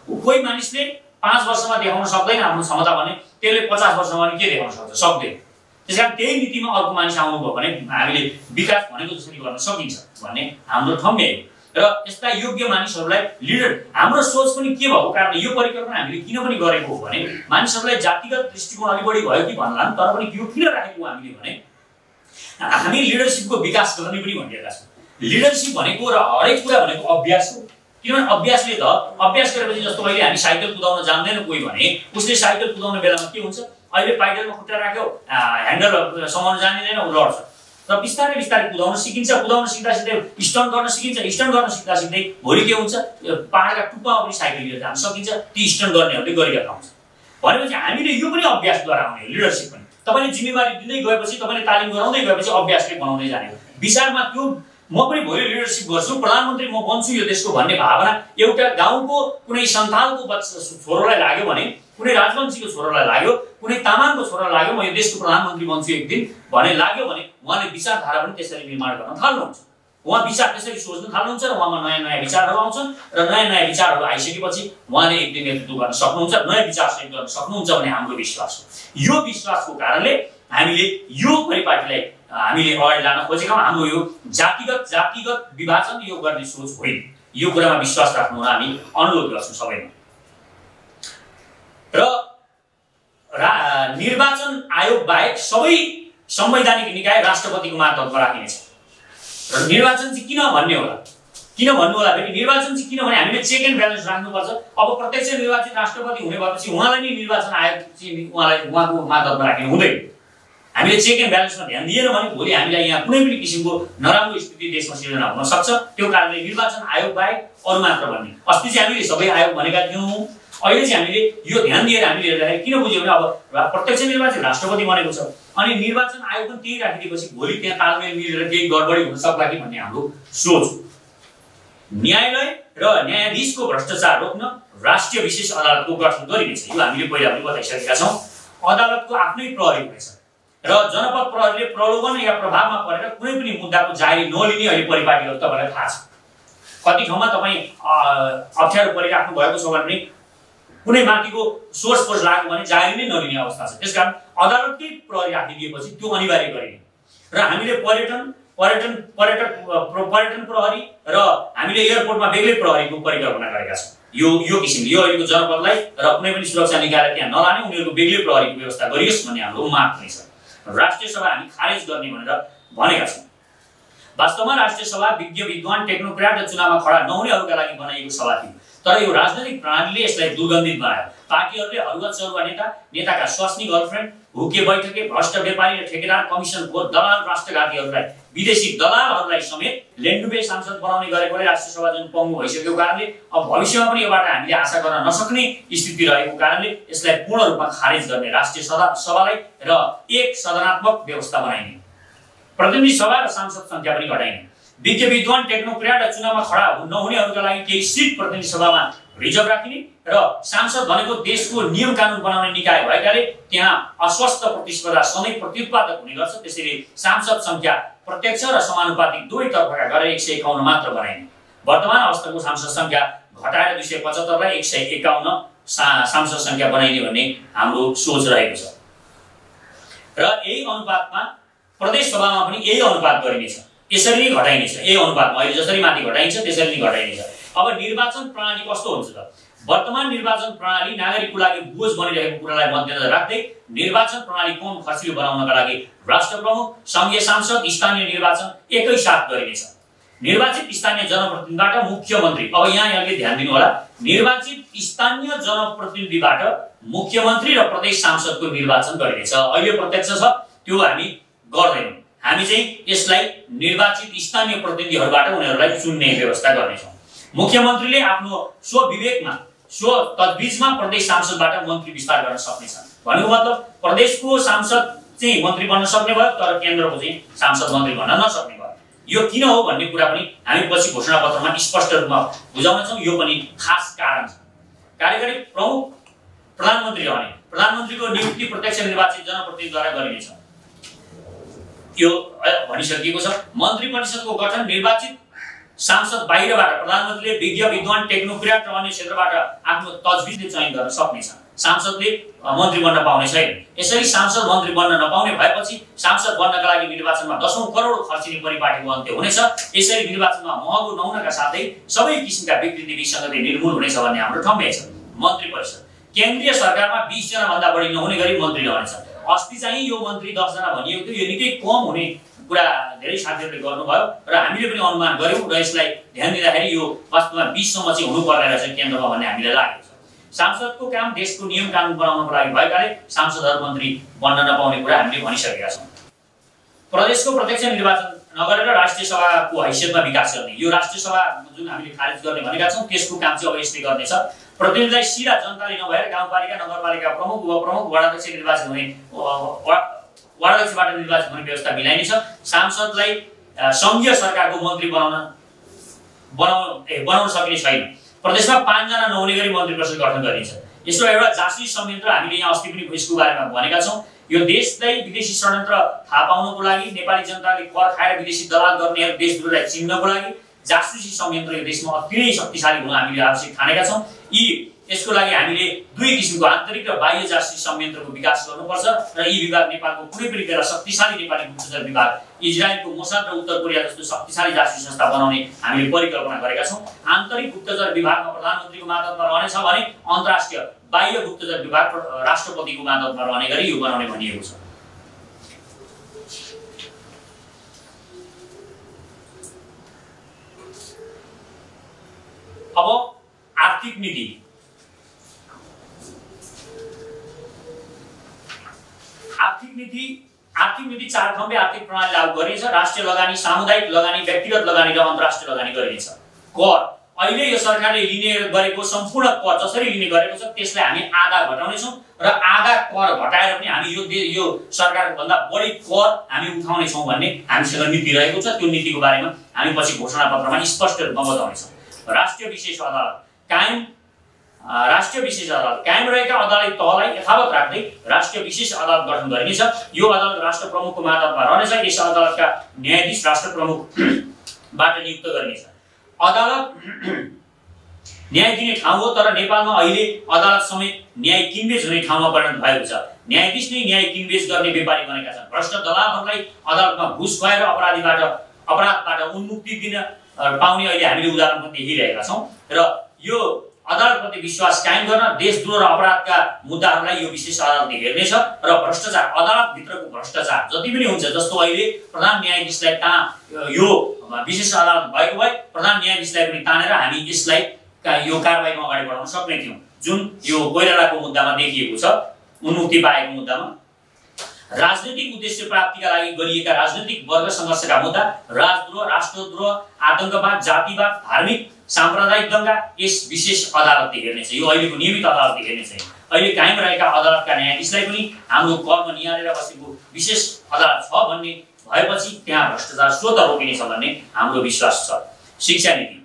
कोही मानिसले 5 वर्षमा देखाउन सक्दैन आफ्नो क्षमता भने त्यसले 50 वर्षमा पनि के देखाउन सक्दैन। त्यसकारण त्यही नीतिमा अर्को मानिस आउनुभयो भने हामीले विकास भनेको जसरी गर्न सकिन्छ भन्ने हाम्रो ठम्ब्याइ र यस्ता योग्य मानिसहरूलाई लिडर हाम्रो सोच पनि के भएको कारणले यो परिकल्पना हामीले किन पनि गरेको हो भने मानिसहरूलाई जातिगत दृष्टिकोण अलि बढी भयो कि भन्ला तर पनि यो किन राखेको हामीले भने हामी लिडरशिपको विकास गर्ने पनि भनिरहेका छौं। लिडरशिप भनेको र हरेक कुरा भनेको अभ्यास हो। किनभने अभ्यासले त अभ्यास गरेपछि जस्तो अहिले हामी साइकल कुदाउन जान्दैन कोही भने उसले साइकल कुदाउने बेलामा के हुन्छ अहिले पाइडलमा खुट्टा राख्यो ह्यान्डल समाउन जानिदैन उ लड्छ र बिस्तारै बिस्तारै कुदाउन सिकिन्छ। कुदाउन सिक्दा सिक्दै स्टन्ट गर्न सिकिन्छ। स्टन्ट गर्न सिक्दा सिक्दै भोलि के हुन्छ पहाडका टुप्पामा पनि साइकल लिएर जान सकिन्छ। ती स्टन्ट गर्नेहरूले गरिरहेका हुन्छ भनेपछि हामीले यो पनि अभ्यासद्वारा आउने लिडरशिप पनि। तपाईले जिम्मेवारी दिँदै गएपछि तपाईले तालिम गराउँदै गएपछि अभ्यासले बनाउँदै जाने हो। विचारमा त्यो म पनि भोलि लिडरशिप गर्छु प्रधानमन्त्री म बन्छु यो देशको भन्ने भावना एउटा गाउँको कुनै सन्तानको छोरोलाई लाग्यो भने कुनै राजवंशीको छोरोलाई लाग्यो कुनै तामाङको छोरोलाई लाग्यो म यो देशको प्रधानमन्त्री बन्छु एक दिन भने लाग्यो भने उहाँले विचारधारा पनि त्यसरी निर्माण गर्न थाल्नुहुन्छ। उहाँ विचार त्यसरी सोच्न थाल्नुहुन्छ र उहाँमा नयाँ नयाँ विचारहरू आउँछन् र नयाँ नयाँ विचारहरू आइसकेपछि उहाँले एक दिन नेतृत्व गर्न सक्नुहुन्छ नयाँ विचार सहित गर्न सक्नुहुन्छ भन्ने हाम्रो विश्वास हो। यो विश्वासको कारणले हामीले यो परिपाटीलाई हामीले अगाडि लान खोजेका हाम्रो यो जातिगत विभाजन यो गर्ने सोच होइन। यो कुरामा विश्वास राख्नु हामी अनुरोध गर्छौं सबैमा। र निर्वाचन आयोग बाहेक सबै संवैधानिक निकाय राष्ट्रपतिको मातहतमा राखिनेछ। र निर्वाचन चाहिँ किन भन्ने होला किन भन्नु होला फेरि निर्वाचन चाहिँ किनभने हामीले चेक एन्ड ब्यालेन्स राख्नुपर्छ। अब प्रत्यक्ष निर्वाचित राष्ट्रपति हुने भएपछि उहाँलाई नै निर्वाचन आयोग चाहिँ उहाँको मातहतमा राख्नु हुँदैन। हामीले चेक एन्ड ब्यालेन्समा ध्यान दिएन भने भोलि हामीलाई यहाँ कुनै पनि किसिमको नराम्रो स्थिति देशमा सिर्जना हुन सक्छ। त्यो कारणले निर्वाचन आयोग बाहेक अरु मात्र भन्ने। अस्ति चाहिँ हामीले सबै आयोग भनेका थियौं। अहिले चाहिँ हामीले यो ध्यान दिएर हामीले हेर्दाखेरि किन बुझ्यौं भने अब प्रत्यक्ष निर्वाचित राष्ट्रपति बनेको छ अनि निर्वाचन आयोग पनि त्यही राखिदिएपछि भोलि त्यहाँ तालमेल मिलेर केही गडबडी हुन सक्ला कि भन्ने हाम्रो सोच। न्यायालय र न्यायाधीशको भ्रष्टाचार रोक्न राष्ट्रिय विशेष अदालतको गठन गरिनेछ। यो हामीले पहिला पनि बताइसकेका छौं। अदालतको आफ्नै प्रहरी हुनेछ र जनपद प्रहरीले प्रलोभन या प्रभावमा परेर कुनै पनि मुद्दाको जारी नलिने अहिले परिपाटीहरू तपाईलाई थाहा छ। कति ठाउँमा तपाईँ अप्ठ्यारो परिराख्नु भएको छ भने कुनै माथिको सोर्स फोर्स लाग्यो भने जागिर नै नलिने अवस्था छ। त्यसकारण अदालतकै प्रहरी राखिदिएपछि त्यो अनिवार्य गरिने र हामीले पर्यटन प्रहरी र हामीले एयरपोर्टमा बेग्लै प्रहरीको परिकल्पना गरेका छौँ। यो किसिमले यो अहिलेको जनपदलाई र कुनै पनि सुरक्षा निकायलाई त्यहाँ नलाने उनीहरूको बेग्लै प्रहरीको व्यवस्था गरियोस् भन्ने हाम्रो माग पनि छ। राष्ट्रिय सभा हामी खारेज गर्ने भनेर भनेका छौँ। वास्तवमा राष्ट्रिय सभा विज्ञ विद्वान टेक्नोक्र्याट र चुनावमा खडा नहुनेहरूका लागि बनाइएको सभा थियो, तर यो राजनैतिक प्रणालीले यसलाई दुर्गन्धित बनायो। पार्टीहरूले हरुवा चरुवा नेताका स्वास्नी गर्लफ्रेन्ड, हुके बैठके, भ्रष्ट व्यापारी र ठेकेदार, कमिसन खोर, दलाल, राष्ट्रघातीहरूलाई, विदेशी दलालहरूलाई समेत लेन्डुबे सांसद बनाउने गरेकोले राष्ट्रिय सभा जुन पङ्गु भइसकेको कारणले अब भविष्यमा पनि योबाट हामीले आशा गर्न नसक्ने स्थिति रहेको कारणले यसलाई पूर्ण रूपमा खारेज गर्ने राष्ट्रिय सभालाई र एक सदनात्मक व्यवस्था बनाइने, प्रतिनिधि सभा र सांसद संख्या पनि घटाइने, विज्ञ विद्वान टेक्नोक्र्याट र चुनावमा खडा नहुनेहरूका लागि केही सिट प्रतिनिधि सभामा रिजर्भ राखिने र सांसद भनेको देशको नियम कानुन बनाउने निकाय भएकाले त्यहाँ अस्वस्थ प्रतिस्पर्धा सधैँ प्रत्युत्पादक हुने गर्छ। त्यसैले सांसद संख्या प्रत्यक्ष र समानुपातिक दुवै तर्फका गरेर 151 मात्र बनाइने। वर्तमान अवस्थाको सांसद संख्या घटाएर 275 लाई 151 सांसद संख्या बनाइने भन्ने हाम्रो सोच रहेको छ र यही अनुपातमा प्रदेश सभामा पनि यही अनुपात गरिनेछ। यसरी नै घटाइनेछ। यही अनुपातमा अहिले जसरी माथि घटाइन्छ त्यसरी नै घटाइनेछ। अब निर्वाचन प्रणाली कस्तो हुन्छ त? वर्तमान निर्वाचन प्रणाली नागरिकको लागि बोझ बनिरहेको कुरालाई मध्यनजर राख्दै निर्वाचन प्रणाली कम खर्चिलो बनाउनका लागि राष्ट्र प्रमुख, संघीय सांसद, स्थानीय निर्वाचन एकै साथ गरिनेछ। निर्वाचित स्थानीय जनप्रतिनिधिबाट मुख्यमन्त्री, अब यहाँले ध्यान दिनु होला, निर्वाचित स्थानीय जनप्रतिनिधिबाट मुख्यमन्त्री र प्रदेश सांसदको निर्वाचन गरिनेछ। अहिले प्रत्यक्ष छ, त्यो हामी गर्दैनौँ। हामी चाहिँ यसलाई निर्वाचित स्थानीय प्रतिनिधिहरूबाट उनीहरूलाई चुन्ने व्यवस्था गर्नेछौँ। मुख्यमन्त्रीले आफ्नो स्वविवेकमा तजविजमा प्रदेश सांसदबाट मन्त्री विस्तार गर्न सक्नेछन्। भनेको मतलब प्रदेशको सांसद चाहिँ मन्त्री बन्न सक्ने भयो, तर केन्द्रको चाहिँ सांसद मन्त्री बन्न नसक्ने भयो। यो किन हो भन्ने कुरा पनि हामी पछि घोषणापत्रमा स्पष्ट रूपमा बुझाउनेछौँ। यो पनि खास कारण छ। कार्यकारी प्रमुख प्रधानमन्त्री रहने, प्रधानमन्त्रीको नियुक्ति प्रत्यक्ष निर्वाचित जनप्रतिनिधिद्वारा गरिनेछ। यो भनिसकिएको छ। मन्त्री परिषदको गठन निर्वाचित सांसद बाहिरबाट प्रधानमन्त्रीले विज्ञ विद्वान टेक्नोक्र्याट र अन्य क्षेत्रबाट आफ्नो तजविजले चयन गर्न सक्नेछ। सांसदले मन्त्री बन्न पाउने छैन। यसरी सांसद मन्त्री बन्न नपाउने भएपछि सांसद बन्नका लागि निर्वाचनमा 10औं करोड खर्चिने परिपाटीको अन्त्य हुनेछ। यसरी निर्वाचनमा महँगो नहुनका साथै सबै किसिमका विकृति विसङ्गति निर्मूल हुनेछ भन्ने हाम्रो ठम्याइ छ। मन्त्री परिषद केन्द्रीय सरकारमा 20 जना भन्दा बढी नहुने गरी मन्त्री रहनेछ। अस्ति चाहिँ यो मन्त्री 10 जना भनिएको थियो, यो निकै कम हुने कुरा धेरै साथीहरूले गर्नुभयो र हामीले पनि अनुमान गर्यौं र यसलाई ध्यान दिँदाखेरि यो वास्तवमा 20 सम्म चाहिँ हुनुपर्ने रहेछ केन्द्रमा भन्ने हामीलाई लागेको छ। सांसदको काम देशको नियम कानुन बनाउनको लागि भएकाले सांसदहरू मन्त्री बन्न नपाउने कुरा हामीले भनिसकेका छौँ। प्रदेशको प्रत्यक्ष निर्वाचन नगरेर राष्ट्रिय सभाको हैसियतमा विकास गर्ने, यो राष्ट्रिय सभा जुन हामीले खारेज गर्ने भनेका छौँ त्यसको काम चाहिँ अब यसले गर्नेछ। प्रतिनिधिलाई सिधा जनताले नभएर गाउँपालिका, नगरपालिका प्रमुख, उपप्रमुख, वडाध्यक्ष निर्वाचित हुने वडाध्यक्षबाट निर्वाचित हुने व्यवस्था मिलाइनेछ। सांसदलाई संघीय सरकारको मन्त्री बनाउन सकिने छैन। प्रदेशमा 5 जना नहुने गरी मन्त्री परिषद गठन गरिन्छ। यसो एउटा जासुसी संयन्त्र हामीले यहाँ अस्ति पनि यसको बारेमा भनेका छौँ। यो देशलाई विदेशी षड्यन्त्र थाहा पाउनको लागि, नेपाली जनताले कर खाएर विदेशी दलाल गर्नेहरू देशविरुद्धलाई चिन्नको लागि जासुसी संयन्त्र यो देशमा अति नै शक्तिशाली हुन हामीले आवश्यक ठानेका छौँ। यसको लागि हामीले दुई किसिमको आन्तरिक र बाह्य जासुसी संयन्त्रको विकास गर्नुपर्छ र यी विभाग नेपालको कुनै पनि बेला शक्तिशाली नेपाली गुप्तचर विभाग, इजरायलको मोसाद र उत्तर कोरिया जस्तो शक्तिशाली जासुसी संस्था बनाउने हामीले परिकल्पना गरेका छौँ। आन्तरिक गुप्तचर विभागमा प्रधानमन्त्रीको मातहतमा रहनेछ भने अन्तर्राष्ट्रिय बाह्य गुप्तचर विभाग राष्ट्रपतिको मातहतमा रहने गरी यो बनाउने भनिएको छ। अब आर्थिक नीति, आर्थिक नीति 4 खम्बे आर्थिक प्रणाली लागू गरिनेछ। राष्ट्रिय लगानी, सामुदायिक लगानी, व्यक्तिगत लगानी र अन्तर्राष्ट्रिय लगानी गरिनेछ। कर अहिले यो सरकारले लिने गरेको सम्पूर्ण कर जसरी लिने गरेको छ त्यसलाई हामी आधा घटाउनेछौँ र आधा कर घटाएर पनि हामी यो सरकारको भन्दा बढी कर हामी उठाउनेछौँ भन्ने हामीसँग नीति रहेको छ। त्यो नीतिको बारेमा हामी पछि घोषणापत्रमा स्पष्ट रूपमा बताउनेछौँ। राष्ट्रिय विशेष अदालत कायम रहेका अदालत तहलाई यथावत राख्दै राष्ट्रिय विशेष अदालत गठन गरिनेछ। यो अदालत राष्ट्र प्रमुखको मातहतमा रहनेछ। यस अदालतका न्यायाधीश राष्ट्र प्रमुखबाट नियुक्त गरिनेछ। अदालत न्याय दिने ठाउँ हो, तर नेपालमा अहिले अदालत समेत न्याय किनबेच हुने ठाउँमा परिणत भएको छ। न्यायाधीश नै न्याय किनबेच गर्ने व्यापारी बनेका छन्। भ्रष्ट दलालहरूलाई अदालतमा घुस खुवाएर अपराधबाट उन्मुक्ति दिन पाउने अहिले हामीले उदाहरण पनि देखिरहेका छौँ। र यो अदालतप्रति विश्वास कायम गर्न देशद्रोह र अपराधका मुद्दाहरूलाई यो विशेष अदालतले हेर्नेछ र भ्रष्टाचार, अदालतभित्रको भ्रष्टाचार जति पनि हुन्छ, जस्तो अहिले प्रधान न्यायाधीशलाई यो विशेष अदालत भएको भए प्रधान न्यायाधीशलाई पनि तानेर हामी यसलाई यो कारबाहीमा अगाडि बढाउन सक्ने थियौँ। जुन यो कोइरालाको मुद्दामा देखिएको छ, उन्मुक्ति पाएको मुद्दामा राजनीतिक उद्देश्य प्राप्तिका लागि गरिएका राजनीतिक वर्ग सङ्घर्षका मुद्दा, राजद्रोह, राष्ट्रद्रोह, आतंकवाद, जातिवाद, धार्मिक साम्प्रदायिक दंगा यस विशेष अदालतले हेर्नेछ। यो अहिलेको नियमित अदालतले हेर्ने छैन। अहिले कायम रहेका अदालतका न्यायाधीशलाई पनि हाम्रो कर्म निहालेर बसेको विशेष अदालत छ भन्ने भएपछि त्यहाँ भ्रष्टाचार स्वत रोकिनेछ भन्ने हाम्रो विश्वास छ। शिक्षा नीति,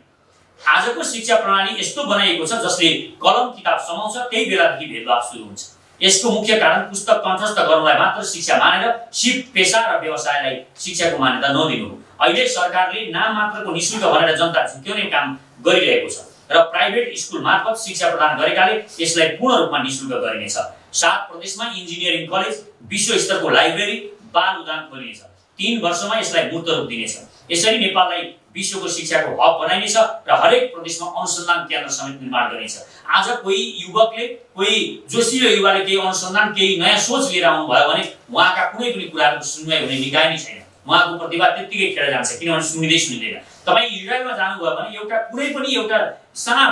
आजको शिक्षा प्रणाली यस्तो बनाइएको छ जसले कलम किताब समाउँछ, त्यही बेलादेखि भेदभाव सुरु हुन्छ। यसको मुख्य कारण पुस्तक कण्ठस्थ गर्नलाई मात्र शिक्षा मानेर सिप पेशा र व्यवसायलाई शिक्षाको मान्यता नदिनु हो। अहिले सरकारले नाम मात्रको निशुल्क भनेर जनता झुक्याउने काम गरिरहेको छ र प्राइभेट स्कुल मार्फत शिक्षा प्रदान गरेकाले यसलाई पूर्ण रूपमा निशुल्क गरिनेछ। 7 प्रदेशमा इन्जिनियरिङ कलेज, विश्व स्तरको लाइब्रेरी, बाल उद्यान खोलिनेछ। 3 वर्षमा यसलाई मूर्त रूप दिनेछ। यसरी नेपाललाई विश्वको शिक्षाको हब बनाइनेछ र हरेक प्रदेशमा अनुसन्धान केन्द्र समेत निर्माण गरिनेछ। आज कोही युवकले, कोही जोसिलो युवाले केही अनुसन्धान, केही नयाँ सोच लिएर आउनुभयो भने उहाँका कुनै पनि कुराहरूको सुनवाई हुने निकाय नै छैन। उहाँको प्रतिभा त्यत्तिकै खेर जान्छ, किनभने सुनिँदैन। तपाईँ इजरायलमा जानुभयो भने कुनै पनि एउटा साना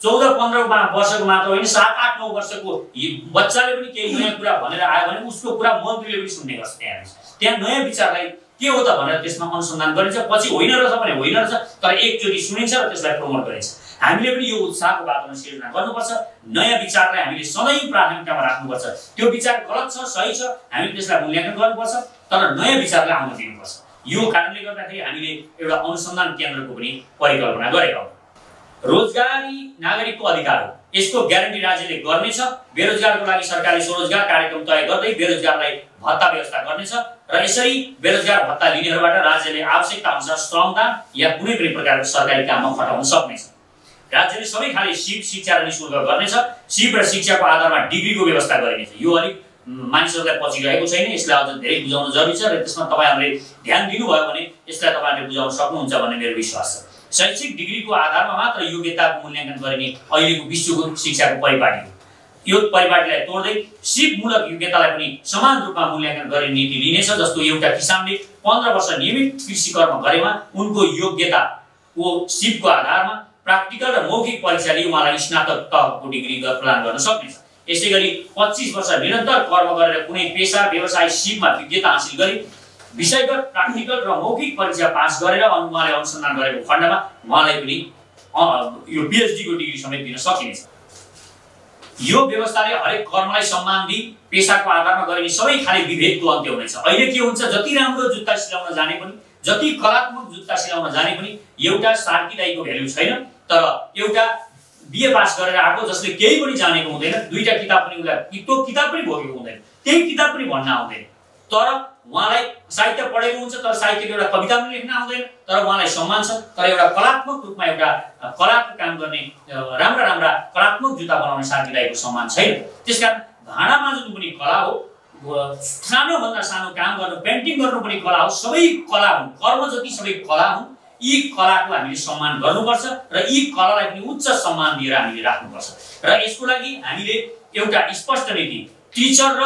14-15 वर्षको मात्र होइन, 7-8-9 वर्षको बच्चाले पनि केही नयाँ कुरा भनेर आयो भने उसको कुरा मन्त्रीले पनि सुन्ने गर्छ। त्यहाँ नयाँ विचारलाई के हो त भनेर त्यसमा अनुसन्धान गरिन्छ। पछि होइन रहेछ भने होइन रहेछ, तर एकचोटि सुनिन्छ र त्यसलाई प्रमोट गरिन्छ। हामीले पनि यो उत्साहको वातावरण सिर्जना गर्नुपर्छ। नयाँ विचारलाई हामीले सधैँ प्राथमिकतामा राख्नुपर्छ। त्यो विचार गलत छ, सही छ, हामीले त्यसलाई मूल्याङ्कन गर्नुपर्छ, तर नयाँ विचारलाई आउन दिनुपर्छ। यो कारणले गर्दाखेरि हामीले एउटा अनुसन्धान केन्द्रको पनि परिकल्पना गरेका हौँ। रोजगारी नागरिकको अधिकार हो, यसको ग्यारेन्टी राज्यले गर्नेछ। बेरोजगारको लागि सरकारले स्वरोजगार कार्यक्रम तय गर्दै बेरोजगारलाई भत्ता व्यवस्था गर्नेछ र यसरी बेरोजगार भत्ता लिनेहरूबाट राज्यले आवश्यकता अनुसार श्रमदान या कुनै पनि प्रकारको सरकारी काममा खटाउन सक्नेछ। राज्यले सबै खाले सिप शिक्षा र निशुल्क गर्नेछ। सिप र शिक्षाको आधारमा डिग्रीको व्यवस्था गरिनेछ। यो अलिक मानिसहरूलाई पछि गएको छैन, यसलाई अझ धेरै बुझाउन जरुरी छ र त्यसमा तपाईहरुले ध्यान दिनुभयो भने यसलाई तपाईहरुले बुझाउन सक्नुहुन्छ भन्ने मेरो विश्वास छ। शैक्षिक डिग्रीको आधारमा मात्र योग्यताको मूल्याङ्कन गरिने अहिलेको विश्वको शिक्षाको परिपाटी हो। यो परिपाटीलाई तोड्दै सिपमूलक योग्यतालाई पनि समान रूपमा मूल्याङ्कन गर्ने नीति लिनेछ। जस्तो एउटा किसानले 15 वर्ष नियमित कृषि कर्म गरेमा उनको योग्यताको सिपको आधारमा प्राक्टिकल र मौखिक परीक्षाले उहाँलाई स्नातक तहको डिग्री प्रदान गर्न सक्नेछ। यसैगरी 25 वर्ष निरन्तर कर्म गरेर कुनै पेशा व्यवसाय सिपमा विज्ञता हासिल गरी विषयगत प्राक्टिकल र मौखिक परीक्षा पास गरेर उहाँले अनुसन्धान गरेको खण्डमा उहाँलाई पनि यो पीएचडी को डिग्री समेत दिन सकिनेछ। यो व्यवस्थाले हरेक कर्मलाई सम्मान दिई पेशाको आधारमा गरिने सबै खाले विभेदको अन्त्य हुनेछ। अहिले के हुन्छ, जति राम्रो जुत्ता सिलाउन जाने पनि, जति कलात्मक जुत्ता सिलाउन जाने पनि एउटा सार्कीदाईको भ्यालु छैन। तर एउटा बीए पास गरेर आएको जसले केही पनि जानेको हुँदैन, दुईटा किताब पनि उसलाई त्यो किताब पनि भोगेको हुँदैन, त्यही किताब पनि भन्न आउँदैन, तर उहाँलाई साहित्य पढेको हुन्छ, तर साहित्यको एउटा कविता पनि लेख्न आउँदैन, तर उहाँलाई सम्मान छ। तर एउटा कलात्मक रूपमा एउटा कलाको काम गर्ने राम्रा कलात्मक जुत्ता बनाउने साथीदाईको सम्मान छैन। त्यसकारण भाँडा माझ्नु पनि कला हो, सानोभन्दा सानो काम गर्नु, पेन्टिङ गर्नु पनि कला हो। सबै कला हुन्, कर्म जति सबै कला हुन्। यी कलाको हामीले सम्मान गर्नुपर्छ र यी कलालाई पनि उच्च सम्मान दिएर हामीले राख्नुपर्छ। र यसको लागि हामीले एउटा स्पष्ट नीति, टिचर र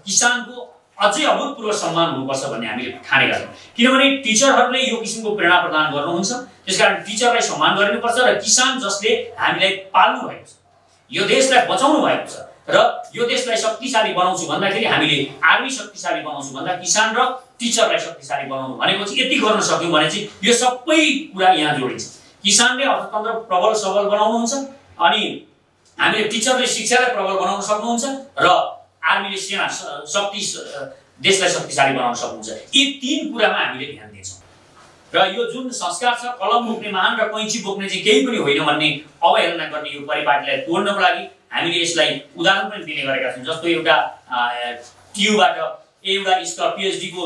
किसानको अझै अभूतपूर्व सम्मान हुनुपर्छ भन्ने हामीले ठानेका छौँ। किनभने टिचरहरूले यो किसिमको प्रेरणा प्रदान गर्नुहुन्छ, त्यसकारण टिचरलाई सम्मान गरिनुपर्छ र किसान जसले हामीलाई पाल्नु भएको छ, यो देशलाई बचाउनु भएको छ र यो देशलाई शक्तिशाली बनाउँछु भन्दाखेरि हामीले आर्मी शक्तिशाली बनाउँछु भन्दा किसान र टिचरलाई शक्तिशाली बनाउनु भनेको चाहिँ यति गर्न सक्यौँ भने चाहिँ यो सबै कुरा यहाँ जोडिन्छ। किसानले अर्थतन्त्र प्रबल सबल बनाउनुहुन्छ, अनि हामीले टिचरले शिक्षालाई प्रबल बनाउन सक्नुहुन्छ र आर्मीले सेना शक्ति देशलाई शक्तिशाली बनाउन सक्नुहुन्छ। यी 3 कुरामा हामीले ध्यान दिन्छौँ र यो जुन संस्कार छ, कलम बोक्ने महान र कैँची बोक्ने चाहिँ केही पनि होइन भन्ने अवहेलना गर्ने यो परिपाटीलाई तोड्नको लागि हामीले यसलाई उदाहरण पनि दिने गरेका छौँ। जस्तो एउटा टियुबाट एउटा PhD को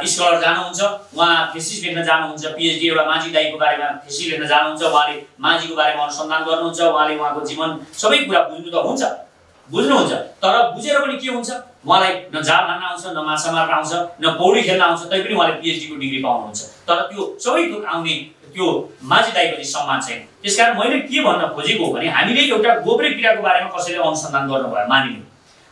स्कलर जानुहुन्छ, उहाँ थेसिस लेख्न जानुहुन्छ, PhD एउटा माझी दाइको बारेमा थेसिस लेख्न जानुहुन्छ, उहाँले माझीको बारेमा अनुसन्धान गर्नुहुन्छ, उहाँले उहाँको जीवन सबै कुरा बुझ्नु त हुन्छ, बुझ्नुहुन्छ, तर बुझेर पनि के हुन्छ, उहाँलाई न जाल हान्न आउँछ, न माछा मार्न आउँछ, न पौडी खेल्न आउँछ, तैपनि उहाँले PhD को डिग्री पाउनुहुन्छ, तर त्यो सबै थोक आउने त्यो माझी दाइप्रति सम्मान छैन। त्यसकारण मैले के भन्न खोजेको भने हामीले एउटा गोब्रे किराको बारेमा कसैले अनुसन्धान गर्नुभयो, मानिलिउँ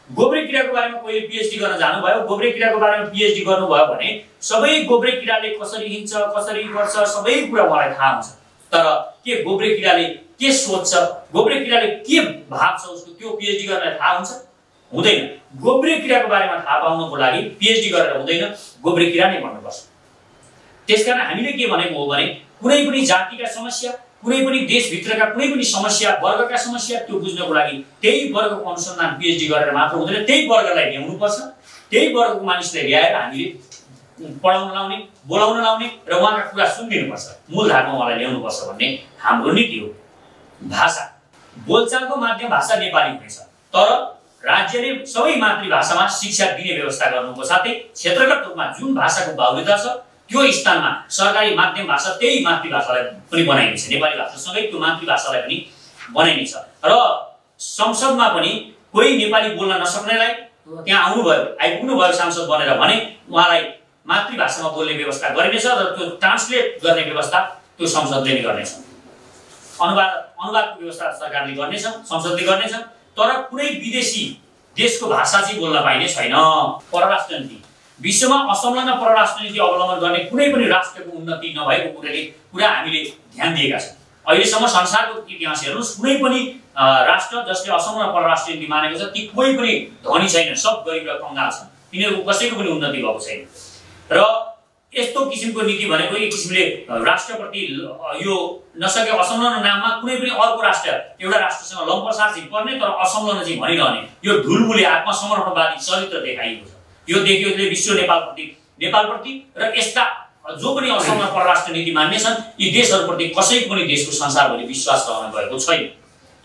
गोब्रे किराको बारेमा कोहीले PhD गर्न जानुभयो, गोब्रे किराको बारेमा PhD गर्नुभयो भने सबै गोब्रे किराले कसरी हिँड्छ, कसरी गर्छ, सबै कुरा उहाँलाई थाहा हुन्छ, तर के गोब्रे किराले के सोच्छ, गोब्रे किराले के भाग्छ, उसको त्यो PhD गर्नलाई थाहा हुन्छ? हुँदैन। गोब्रे किराको बारेमा थाहा पाउनको लागि PhD गरेर हुँदैन, गोब्रे किरा नै भन्नुपर्छ। त्यसकारण हामीले के भनेको हो भने कुनै पनि जातिका समस्या, कुनै पनि देशभित्रका कुनै पनि समस्या, वर्गका समस्या त्यो बुझ्नको लागि त्यही वर्गको अनुसन्धान PhD गरेर मात्र हुँदैन, त्यही वर्गलाई ल्याउनुपर्छ, त्यही वर्गको मानिसलाई ल्याएर हामीले पढाउन लाउने, बोलाउन लाउने र उहाँका कुरा सुनिदिनुपर्छ, मूलधारमा उहाँलाई ल्याउनुपर्छ भन्ने हाम्रो नीति हो। भाषा, बोलचालको माध्यम भाषा नेपाली हुनेछ, तर राज्यले सबै मातृभाषामा शिक्षा दिने व्यवस्था गर्नुको साथै क्षेत्रगत रूपमा जुन भाषाको बाहुल्यता छ त्यो स्थानमा सरकारी माध्यम भाषा त्यही मातृभाषालाई पनि बनाइनेछ, नेपाली भाषासँगै त्यो मातृभाषालाई पनि बनाइनेछ र संसदमा पनि कोही नेपाली बोल्न नसक्नेलाई त्यहाँ आउनुभयो, आइपुग्नु भयो सांसद बनेर भने उहाँलाई मातृभाषामा बोल्ने व्यवस्था गरिनेछ र त्यो ट्रान्सलेट गर्ने व्यवस्था त्यो संसदले नै गर्नेछ, अनुवादको व्यवस्था सरकारले गर्नेछ, संसदले गर्नेछ, तर कुनै विदेशी देशको भाषा चाहिँ बोल्न पाइने छैन। परराष्ट्र नीति, विश्वमा असंलग्न परराष्ट्र नीति अवलम्बन गर्ने कुनै पनि राष्ट्रको उन्नति नभएको कुरा हामीले ध्यान दिएका छौँ। अहिलेसम्म संसारको इतिहास हेर्नुहोस्, कुनै पनि राष्ट्र जसले असंलग्न परराष्ट्र नीति मानेको छ ती कोही पनि धनी छैन, सब गरिब र कङ्गाल छन्, तिनीहरूको कसैको पनि उन्नति भएको छैन। र यस्तो किसिमको नीति भनेको एक किसिमले राष्ट्रप्रति यो नसकेको असंलग्न नाममा कुनै पनि अर्को राष्ट्र एउटा राष्ट्रसँग लम्पसार चाहिँ पर्ने तर असंलग्न चाहिँ भनिरहने यो ढुलमुले आत्मसमर्पणवादी चरित्र देखाइएको छ। यो देखियोले विश्व नेपालप्रति र यस्ता जो पनि असंलग्न परराष्ट्र नीति मान्ने छन् यी देशहरूप्रति कसैको पनि देशको संसारभरि विश्वास रहन गएको छैन।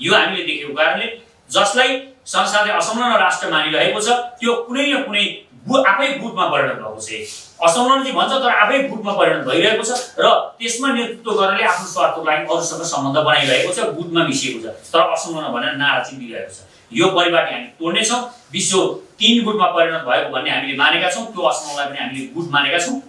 यो हामीले देखेको कारणले जसलाई संसारले असंलग्न राष्ट्र मानिरहेको छ त्यो कुनै न कुनै आफै गुटमा परिणत भएको छ। असंलग्न चाहिँ भन्छ तर आफै गुटमा परिणत भइरहेको छ र त्यसमा नेतृत्व गर्नेले आफ्नो स्वार्थको लागि अरूसँग सम्बन्ध बनाइरहेको छ, गुटमा मिसिएको छ, तर असंलग्न भनेर नारा चिन्दिरहेको छ। यो परिपाटी हामी तोड्नेछौँ। विश्व 3 गुटमा परिणत भएको भन्ने हामीले मानेका छौँ, त्यो असंलग्नलाई पनि हामीले गुट मानेका छौँ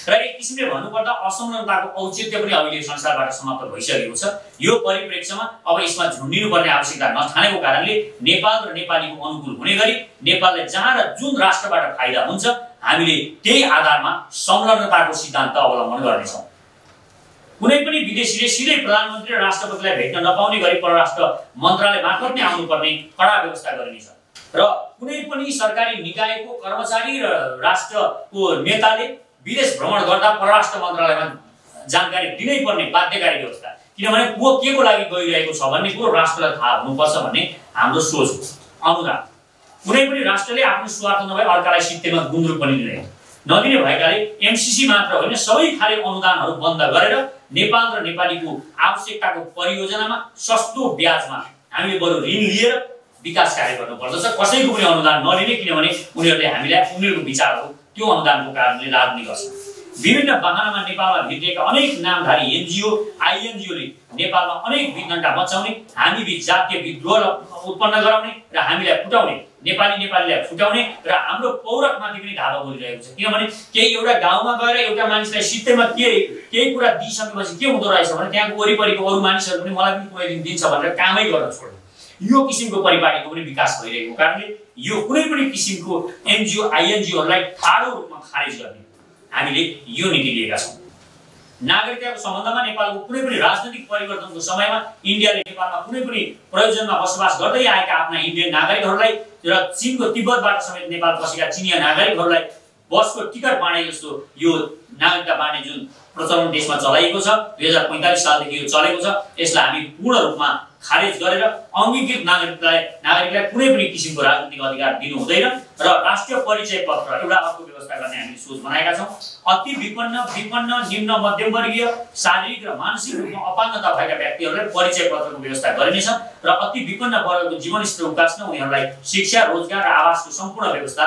र एक किसिमले भन्नुपर्दा असंलग्नताको औचित्य पनि अहिले संसारबाट समाप्त भइसकेको छ। यो परिप्रेक्ष्यमा अब यसमा झुन्डिनुपर्ने आवश्यकता नठानेको कारणले नेपाल र नेपालीको अनुकूल हुने गरी नेपाललाई जहाँ र जुन राष्ट्रबाट फाइदा हुन्छ हामीले त्यही आधारमा संलग्नताको सिद्धान्त अवलम्बन गर्नेछौँ। कुनै पनि विदेशीले सिधै प्रधानमन्त्री र राष्ट्रपतिलाई भेट्न नपाउने गरी परराष्ट्र मन्त्रालय मार्फत नै आउनुपर्ने कडा व्यवस्था गरिनेछ र कुनै पनि सरकारी निकायको कर्मचारी र राष्ट्रको नेताले विदेश भ्रमण गर्दा परराष्ट्र मन्त्रालयमा जानकारी दिनै पर्ने बाध्यकारी व्यवस्था, किनभने को के को लागि गइरहेको छ भन्ने कुरो राष्ट्रलाई थाहा हुनुपर्छ भन्ने हाम्रो सोच हो। अनुदान, कुनै पनि राष्ट्रले आफ्नो स्वार्थ नभए अर्कालाई सित्तैमा गुन्द्रुक पनि नदिने भएकाले MCC मात्र होइन सबै खाले अनुदानहरू बन्द गरेर नेपाल र नेपालीको आवश्यकताको परियोजनामा सस्तो ब्याजमा हामीले बरु ऋण लिएर विकास कार्य गर्नुपर्दछ। कसैको पनि अनुदान नलिने, किनभने उनीहरूले हामीलाई उनीहरूको विचारहरू त्यो अनुदानको कारणले राजनीति गर्छ। विभिन्न बहानामा नेपालमा भित्रिएका अनेक नामधारी NGO, INGOले नेपालमा अनेक विघ्नता मचाउने, हामी बीच जातीय विद्रोह उत्पन्न गराउने र हामीलाई फुटाउने, नेपालीलाई फुटाउने र हाम्रो पौरखमाथि पनि धावा बोलिरहेको छ। किनभने केही एउटा गाउँमा गएर एउटा मानिसलाई सित्तैमा केही कुरा दिइसकेपछि के हुँदो रहेछ भने त्यहाँको वरिपरिको अरू मानिसहरू पनि मलाई पनि कुनै दिन दिन्छ भनेर कामै गर्न छोड्ने, यो किसिमको परिपाटीको पनि विकास भइरहेको कारणले यो कुनै पनि किसिमको NGO, INGOहरूलाई ठाडो रूपमा खारेज गर्ने हामीले यो नीति लिएका छौँ। नागरिकताको सम्बन्धमा नेपालको कुनै पनि राजनीतिक परिवर्तनको समयमा इन्डियाले नेपालमा कुनै पनि प्रयोजनमा बसोबास गर्दै आएका आफ्ना इन्डियन नागरिकहरूलाई र चीनको तिब्बतबाट समेत नेपाल बसेका चिनिया नागरिकहरूलाई बसको टिकट बाँडे जस्तो यो नागरिकता बाँड्ने जुन प्रचलन देशमा चलाइएको छ 2045 सालदेखि यो चलेको छ, यसलाई हामी पूर्ण रूपमा खारेज गरेर अङ्गीकृत नागरिकलाई कुनै पनि किसिमको राजनीतिक अधिकार दिनु हुँदैन र राष्ट्रिय परिचय पत्र एउटा अर्को व्यवस्था गर्ने हामीले सोच बनाएका छौँ। अति विपन्न, निम्न मध्यमवर्गीय, शारीरिक र मानसिक रूपमा अपाङ्गता भएका व्यक्तिहरूलाई परिचय पत्रको व्यवस्था गरिनेछ र अति विपन्न वर्गको जीवनस्तर उकास्न, उनीहरूलाई शिक्षा, रोजगार र आवासको सम्पूर्ण व्यवस्था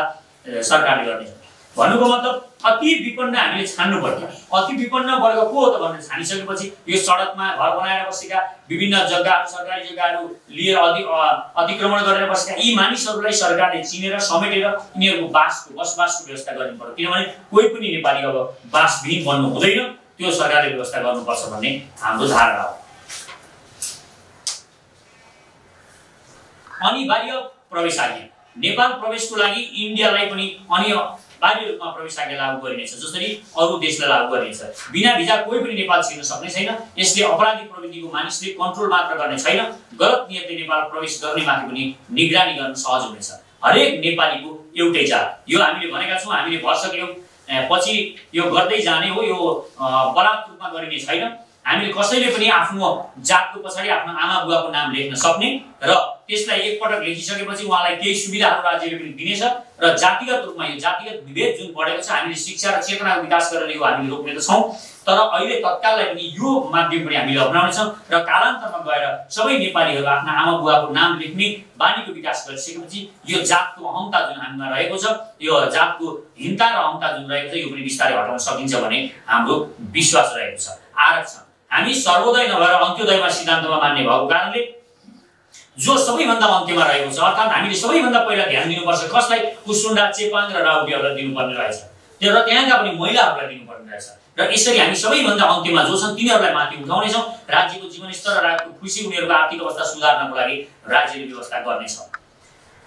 सरकारले गर्नेछ। भन्नुको मतलब अति विपन्न हामीले छान्नु पर्छ। अति विपन्न वर्ग को हो त भनेर छानिसकेपछि यो सडकमा घर बनाएर बसेका, विभिन्न जग्गाहरू सरकारी जग्गाहरू लिएर अतिक्रमण गरेर बसेका यी मानिसहरूलाई सरकारले चिनेर समेटेर यिनीहरूको बसोबासको व्यवस्था गर्नु पर्यो। किनभने कोही पनि नेपाली अब बासविहीन बन्नु हुँदैन, त्यो सरकारले व्यवस्था गर्नुपर्छ भन्ने हाम्रो धारणा हो। अनिवार्य प्रवेश आज्ञा नेपाल प्रवेशको लागि इन्डियालाई पनि अनिवार्य रूपमा प्रवेश आज्ञा लागू गरिनेछ, जसरी अरू देशलाई लागू गरिनेछ। बिना भिजा कोही पनि नेपाल छिर्न सक्ने छैन। यसले अपराधिक प्रवृत्तिको मानिसले कन्ट्रोल मात्र गर्ने छैन, गलत नियतले नेपाल प्रवेश गर्नेमाथि पनि निगरानी गर्न सहज हुनेछ। हरेक नेपालीको एउटै जात, यो हामीले भनेका छौँ, हामीले भर्सक्यौँ, पछि यो गर्दै जाने हो, यो बलात् रूपमा गरिने छैन। हामीले कसैले पनि आफ्नो जातको पछाडि आफ्नो आमा बुवाको नाम लेख्न सक्ने र त्यसलाई एकपटक लेखिसकेपछि उहाँलाई केही सुविधाहरू राज्यले पनि दिनेछ र जातिगत रूपमा यो जातिगत विभेद जुन बढेको छ हामीले शिक्षा र चेतनाको विकास गरेर यो हामीले रोक्ने त छौँ, तर अहिले तत्काललाई पनि यो माध्यम पनि हामीले अपनाउनेछौँ र कालान्तरमा गएर सबै नेपालीहरू आफ्ना आमा बुवाको नाम लेख्ने बानीको विकास गरिसकेपछि यो जातको अहमता जुन हामीमा रहेको छ, यो जातको हिंसा र अहमता जुन रहेको छ, यो पनि बिस्तारै हटाउन सकिन्छ भन्ने हाम्रो विश्वास रहेको छ। आरक्षण हामी सर्वोदय नभएर अन्त्योदयमा सिद्धान्तमा मान्ने भएको कारणले जो सबैभन्दा अन्त्यमा रहेको छ, अर्थात् हामीले सबैभन्दा पहिला ध्यान दिनुपर्छ कसलाई? कुसुन्डा, चेपाङ र राउटीहरूलाई दिनुपर्ने रहेछ र त्यहाँका पनि महिलाहरूलाई दिनुपर्ने रहेछ। र यसरी हामी सबैभन्दा अन्त्यमा जो छन् तिनीहरूलाई माथि उठाउनेछौँ। राज्यको जीवनस्तर र राज्यको खुसी, उनीहरूको आर्थिक अवस्था सुधार्नको लागि राज्यले व्यवस्था गर्नेछ।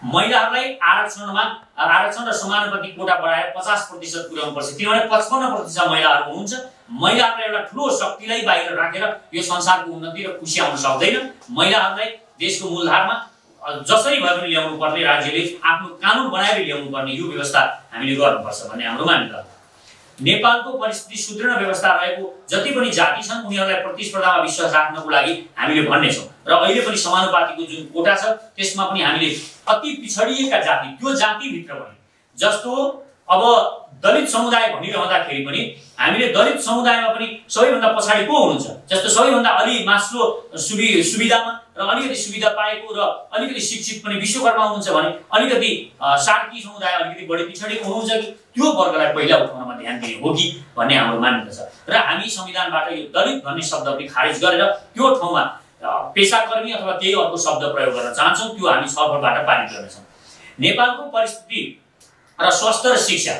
महिलाहरूलाई आरक्षण र समानुपातिक कोटा बढाएर 50% पुर्याउनुपर्छ, किनभने 55% महिलाहरू हुनुहुन्छ। महिलाहरूलाई एउटा ठुलो शक्तिलाई बाहिर राखेर यो संसारको उन्नति र खुसी आउन सक्दैन। महिलाहरूलाई देशको मूलधारमा जसरी भए पनि ल्याउनु पर्ने, राज्यले आफ्नो कानुन बनाएर ल्याउनु पर्ने यो व्यवस्था हामीले गर्नुपर्छ भन्ने हाम्रो मान्यता हो। नेपालको परिस्थिति सुदृढ व्यवस्था रहेको जति पनि जाति छन् उनीहरूलाई प्रतिस्पर्धामा विश्वास राख्नको लागि हामीले भन्नेछौँ र अहिले पनि समानुपातिको जुन कोटा छ त्यसमा पनि हामीले अति पिछडिएका जाति, त्यो जातिभित्र पनि जस्तो अब दलित समुदाय भनिरहँदाखेरि पनि हामीले दलित समुदायमा पनि सबैभन्दा पछाडि को हुनुहुन्छ? जस्तो सबैभन्दा अलि मास्लो सुविधामा र अलिकति सुविधा पाएको र अलिकति शिक्षित पनि विश्वकर्मा हुनुहुन्छ भने अलिकति सार्की समुदाय अलिकति बढी पिछडिएको हुनुहुन्छ कि त्यो वर्गलाई पहिला उठाउनमा ध्यान दिने हो कि भन्ने हाम्रो मान्यता छ। र हामी संविधानबाट यो दलित भन्ने शब्द पनि खारेज गरेर त्यो ठाउँमा पेसाकर्मी अथवा केही अर्को शब्द प्रयोग गर्न चाहन्छौँ, त्यो हामी छलफलबाट पारित गर्नेछौँ। नेपालको परिस्थिति र स्वास्थ्य र शिक्षा,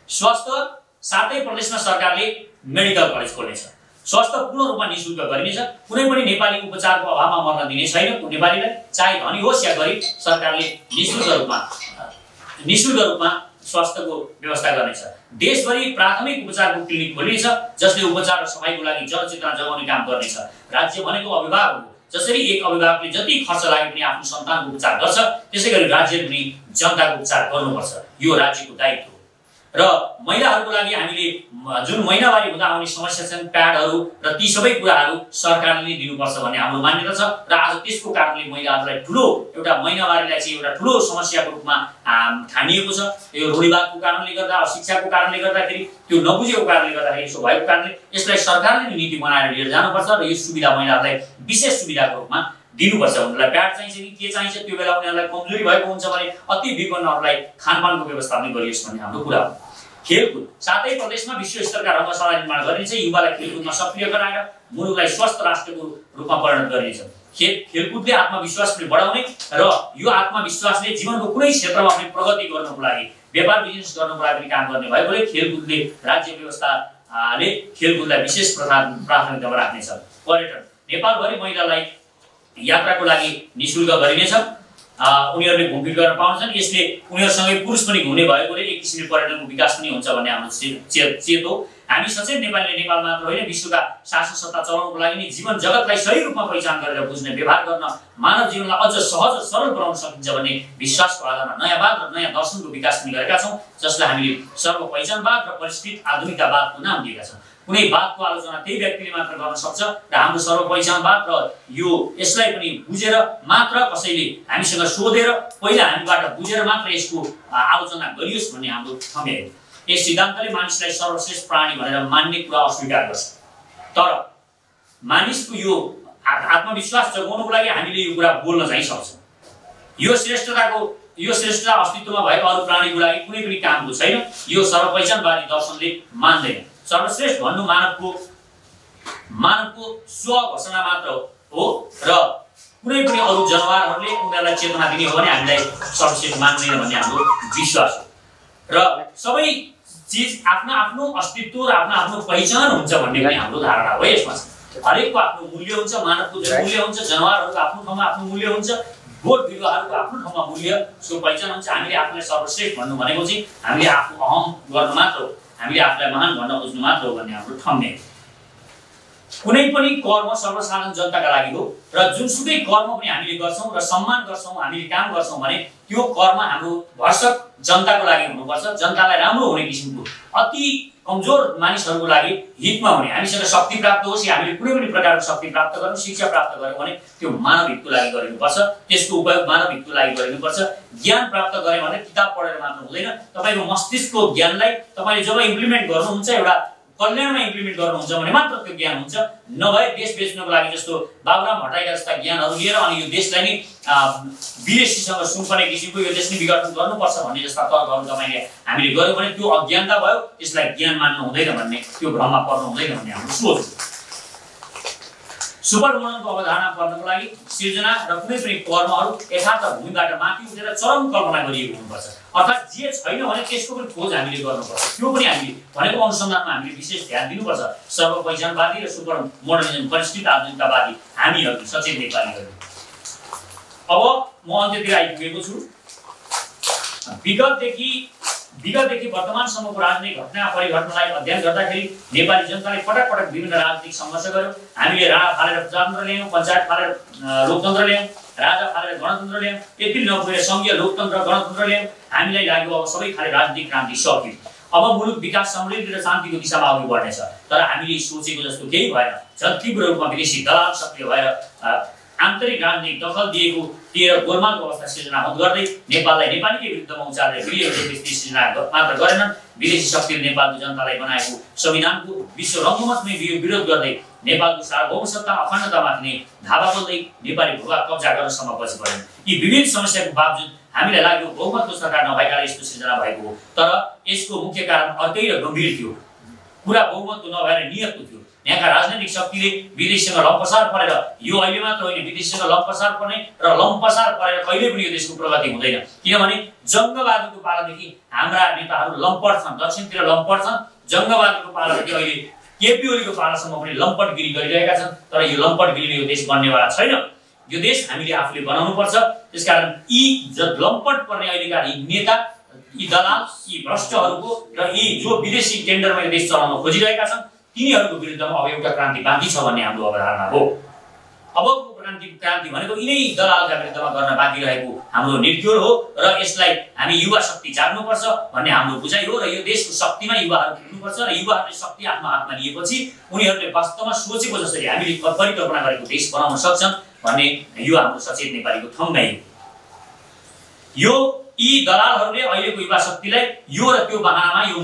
स्वास्थ्य सातै प्रदेशमा सरकारले मेडिकल कलेज खोल्नेछ। स्वास्थ्य पूर्ण रूपमा निःशुल्क गरिनेछ। कुनै पनि नेपाली उपचारको अभावमा मर्न दिने छैन नेपालीलाई, चाहे धनी होस् या गरिब। सरकारले निःशुल्क रूपमा स्वास्थ्यको व्यवस्था गर्नेछ। देशभरि प्राथमिक उपचारको क्लिनिक खोलिनेछ जसले उपचार र सफाइको लागि जनचेतना जगाउने काम गर्नेछ। राज्य भनेको अभिभावक हो, जसरी एक अभिभावकले जति खर्च लागे पनि आफ्नो सन्तानको उपचार गर्छ त्यसै गरी राज्यले पनि जनताको उपचार गर्नुपर्छ, यो राज्यको दायित्व हो। र महिलाहरूको लागि हामीले जुन महिनावारी हुँदा आउने समस्या छन्, प्याडहरू र ती सबै कुराहरू सरकारले नै दिनुपर्छ भन्ने हाम्रो मान्यता छ। र आज त्यसको कारणले महिलाहरूलाई ठुलो एउटा महिनावारीलाई चाहिँ एउटा ठुलो समस्याको रूपमा ठानिएको छ। यो रूढिवादको कारणले गर्दा, अशिक्षाको कारणले गर्दाखेरि, त्यो नबुझेको कारणले गर्दाखेरि यसो भएको कारणले यसलाई सरकारले नै नीति बनाएर लिएर जानुपर्छ र यो सुविधा महिलाहरूलाई विशेष सुविधाको रूपमा दिनुपर्छ। उनीहरूलाई प्याड चाहिन्छ कि के चाहिन्छ, त्यो बेला उनीहरूलाई कमजोरी भएको हुन्छ भने अति विपन्नहरूलाई खानपानको व्यवस्था पनि गरियोस् भन्ने हाम्रो कुरा हो। खेलकुद सातै प्रदेशमा विश्व स्तरका रङ्गशाला निर्माण गरिनेछ। युवालाई खेलकुदमा सक्रिय गराएर मुलुकलाई स्वस्थ राष्ट्रको रूपमा परिणत गरिनेछ। खेलकुदले आत्मविश्वास पनि बढाउने र यो आत्मविश्वासले जीवनको कुनै क्षेत्रमा पनि प्रगति गर्नको लागि, व्यापार बिजनेस गर्नको लागि पनि काम गर्ने भएकोले खेलकुदले राज्य व्यवस्थाले खेलकुदलाई विशेष प्राथमिकतामा राख्नेछ। पर्यटन नेपालभरि महिलालाई यात्राको लागि निःशुल्क गरिनेछ। उनीहरूले घुमफिर गर्न पाउँछन्। यसले उनीहरूसँगै पुरुष पनि घुम्ने भएकोले एक किसिमले पर्यटनको विकास पनि हुन्छ भन्ने हाम्रो चेत हो। हामी सचेत नेपालले नेपाल मात्र होइन विश्वका शासन सत्ता चलाउनको लागि नै जीवन जगतलाई सही रूपमा पहिचान गरेर बुझ्ने, व्यवहार गर्न, मानव जीवनलाई अझ सहज र सरल बनाउन सकिन्छ भन्ने विश्वासको आधारमा नयाँवाद र नयाँ दर्शनको विकास पनि गरेका छौँ, जसलाई हामीले सर्वपहिचानवाद र परिष्कृत आधुनिकतावादको नाम दिएका छौँ। कुनै बातको आलोचना त्यही व्यक्तिले मात्र गर्न सक्छ र हाम्रो सर्वपहिचानवाद र यसलाई पनि बुझेर मात्र कसैले हामीसँग सोधेर पहिला हामीबाट बुझेर मात्र यसको आलोचना गरियोस् भन्ने हाम्रो ठम्याइ हो। यस सिद्धान्तले मानिसलाई सर्वश्रेष्ठ प्राणी भनेर मान्ने कुरा अस्वीकार गर्छ, तर मानिसको यो आत्मविश्वास जगाउनको लागि हामीले यो कुरा बोल्न चाहिँ सक्छौँ। यो श्रेष्ठताको यो श्रेष्ठता अस्तित्वमा भएको अरू प्राणीको लागि कुनै पनि कामको छैन। यो सर्वपहिचानवादी दर्शनले मान्दैन। सर्वश्रेष्ठ भन्नु मानवको स्वघोषणा मात्र हो र कुनै पनि अरू जनावरहरूले उनीहरूलाई चेतना दिने हो भने हामीलाई सर्वश्रेष्ठ मान्दैन भन्ने हाम्रो विश्वास हो। र सबै चीज आफ्नो आफ्नो अस्तित्व र आफ्नो आफ्नो पहिचान हुन्छ भन्ने पनि हाम्रो धारणा हो। यसमा हरेकको आफ्नो मूल्य हुन्छ। मानवको जुन मूल्य हुन्छ, जनावरहरूको आफ्नो ठाउँमा आफ्नो मूल्य हुन्छ, बोट बिरुवाहरूको आफ्नो ठाउँमा मूल्य, उसको पहिचान हुन्छ। हामीले आफूलाई सर्वश्रेष्ठ भन्नु भनेको चाहिँ हामीले आफू अहम गर्नु मात्र हो, हामीले आफूलाई महान भन्न खोज्नु मात्र हो भन्ने हाम्रो ठम्ने। कुनै पनि कर्म सर्वसाधारण जनताका लागि हो र जुनसुकै कर्म पनि हामीले गर्छौँ र सम्मान गर्छौँ, हामीले काम गर्छौँ भने त्यो कर्म हाम्रो भरसक जनताको लागि हुनुपर्छ। जनतालाई राम्रो हुने किसिमको, अति कमजोर मानिसहरूको लागि हितमा हुने। हामीसँग शक्ति प्राप्त होस् या हामीले कुनै पनि प्रकारको शक्ति प्राप्त गरौँ, शिक्षा प्राप्त गऱ्यौँ भने त्यो मानव हितको लागि गरिनुपर्छ। त्यसको उपयोग मानव हितको लागि गरिनुपर्छ। ज्ञान प्राप्त गरे भने किताब पढेर मात्र हुँदैन। तपाईँको मस्तिष्कको ज्ञानलाई तपाईँले जब इम्प्लिमेन्ट गर्नुहुन्छ, एउटा कल्याणमा इम्प्लिमेन्ट गर्नुहुन्छ भने मात्र त्यो ज्ञान हुन्छ। नभए देश बेच्नको लागि जस्तो बाबुराम भट्टराईका जस्ता ज्ञानहरू लिएर अनि यो देशलाई नै विदेशीसँग सुम्पने किसिमको यो देश नै विघटन गर्नुपर्छ भन्ने जस्ता तर्कहरू हामीले गर्यौँ भने त्यो अज्ञानता भयो। त्यसलाई ज्ञान मान्नु हुँदैन भन्ने, त्यो भ्रममा पर्नु हुँदैन भन्ने हाम्रो सोच हो। सुपर वर्णनको अवधारणा पर्नको लागि सृजना र कुनै पनि कर्महरू यथार्थ भूमिबाट माथि उठेर चरम कल्पना गरिएको हुनुपर्छ। अर्थात् जे छैन भने त्यसको पनि खोज हामीले गर्नुपर्छ। त्यो पनि हामीले भनेको अनुसन्धानमा हामीले विशेष ध्यान दिनुपर्छ। सर्वपहिचानवादी र सुपर मोडर्निजम, परिष्कृत आधुनिकतावादी हामीहरू सचेत नेपालीहरू। अब म अन्त्यतिर आइपुगेको छु। विगतदेखि वर्तमानसम्मको राजनीतिक घटना परिघटनालाई अध्ययन गर्दाखेरि नेपाली जनताले पटक पटक विभिन्न राजनीतिक सङ्घर्ष गर्यो। हामीले राणा फालेर प्रजातन्त्र ल्यायौँ, पञ्चायत फालेर लोकतन्त्र ल्यायौँ, राजा फालेर गणतन्त्र ल्यायौँ, यति नपुगेर सङ्घीय लोकतन्त्र गणतन्त्र ल्यायौँ। हामीलाई लाग्यो अब सबै खाले राजनीतिक क्रान्ति सक्यो, अब मुलुक विकास, समृद्धि र शान्तिको दिशामा अघि बढ्नेछ। तर हामीले सोचेको जस्तो केही भएन। झन् तीव्र रूपमा विदेशी दलाल सक्रिय भएर आन्तरिक राजनीतिक दखल दिएको गोलमालको अवस्था सिर्जना गर्दै नेपाललाई नेपालीकै विरुद्धमा उचालेर गृह सृजना मात्र गरेनन्, विदेशी शक्तिले नेपालको जनतालाई बनाएको संविधानको विश्व रङ्गमञ्चमै विरोध गर्दै नेपालको सार्वभौमसत्ता अखण्डतामाथि नै धावा बोल्दै नेपाली भूभाग कब्जा गर्नसम्म पछि परेन। यी विविध समस्याको बावजुद हामीलाई लाग्यो बहुमतको सरकार नभएकाले यस्तो सिर्जना भएको हो। तर यसको मुख्य कारण अर्कै र गम्भीर थियो। कुरा बहुमतको नभएर नियतको थियो। यहाँका राजनैतिक शक्तिले विदेशीसँग लम्पसार परेर, यो अहिले मात्र होइन, विदेशीसँग लम्पसार पर्ने र लम्पसार परेर कहिले पनि यो देशको प्रगति हुँदैन। किनभने जङ्गबहादुरको पालादेखि हाम्रा नेताहरू लम्पट छन्, दक्षिणतिर लम्पट छन्। जङ्गबहादुरको पालादेखि अहिले केपी ओलीको पालासम्म पनि लम्पटगिरी गरिरहेका छन्। तर यो लम्पटगिरीले यो देश बन्नेवाला छैन। यो देश हामीले आफूले बनाउनुपर्छ। त्यसकारण यी लम्पट पर्ने अहिलेका यी नेता, यी दलाल, यी भ्रष्टहरूको र यी जो विदेशी टेन्डरमा यो देश चलाउन खोजिरहेका छन् तिनीहरूको विरुद्धमा अब एउटा क्रान्ति बाँकी छ भन्ने हाम्रो अवधारणा हो। अबको क्रान्ति भनेको यिनै दलालका विरुद्धमा गर्न बाँकी रहेको हाम्रो निर्क्योर हो र यसलाई हामी युवा शक्ति जाग्नुपर्छ भन्ने हाम्रो बुझाइ हो। र यो देशको शक्तिमा युवाहरू पुग्नुपर्छ र युवाहरूले शक्ति आफ्नो हातमा लिएपछि उनीहरूले वास्तवमा सोचेको जसरी हामीले परिकल्पना गरेको देश बनाउन सक्छन् भन्ने युवा हाम्रो सचेत नेपालीको ठम्मै हो। यी दलालहरूले अहिलेको युवा शक्तिलाई यो र त्यो बहानामा यो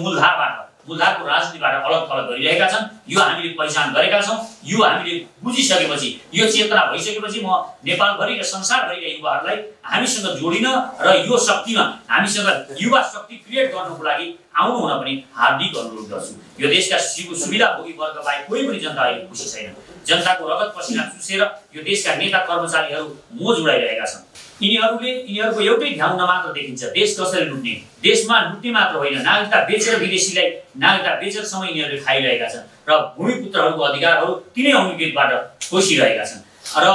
मूलधारको राजनीतिबाट अलग थलग गरिरहेका छन्। यो हामीले पहिचान गरेका छौँ। यो हामीले बुझिसकेपछि, यो चेतना भइसकेपछि म नेपालभरि र संसारभरिका युवाहरूलाई हामीसँग जोडिन र यो शक्तिमा हामीसँग युवा शक्ति क्रिएट गर्नको लागि आउनु हुन पनि हार्दिक अनुरोध गर्छु। यो देशका सुविधा भोगी वर्ग बाहेक कोही पनि जनता अहिले खुसी छैन। जनताको रगत पसिना चुसेर यो देशका नेता कर्मचारीहरू मोज उडाइरहेका छन्। यिनीहरूको एउटै ध्यान मात्र देखिन्छ, देश कसरी लुट्ने। देशमा लुट्ने मात्र होइन, नागरिकता बेचेर विदेशीलाई नागरिकता बेचेर समय यिनीहरूले खाइरहेका छन् र भूमिपुत्रहरूको अधिकारहरू तिनै अङ्गीकृतबाट खोसिरहेका छन्। र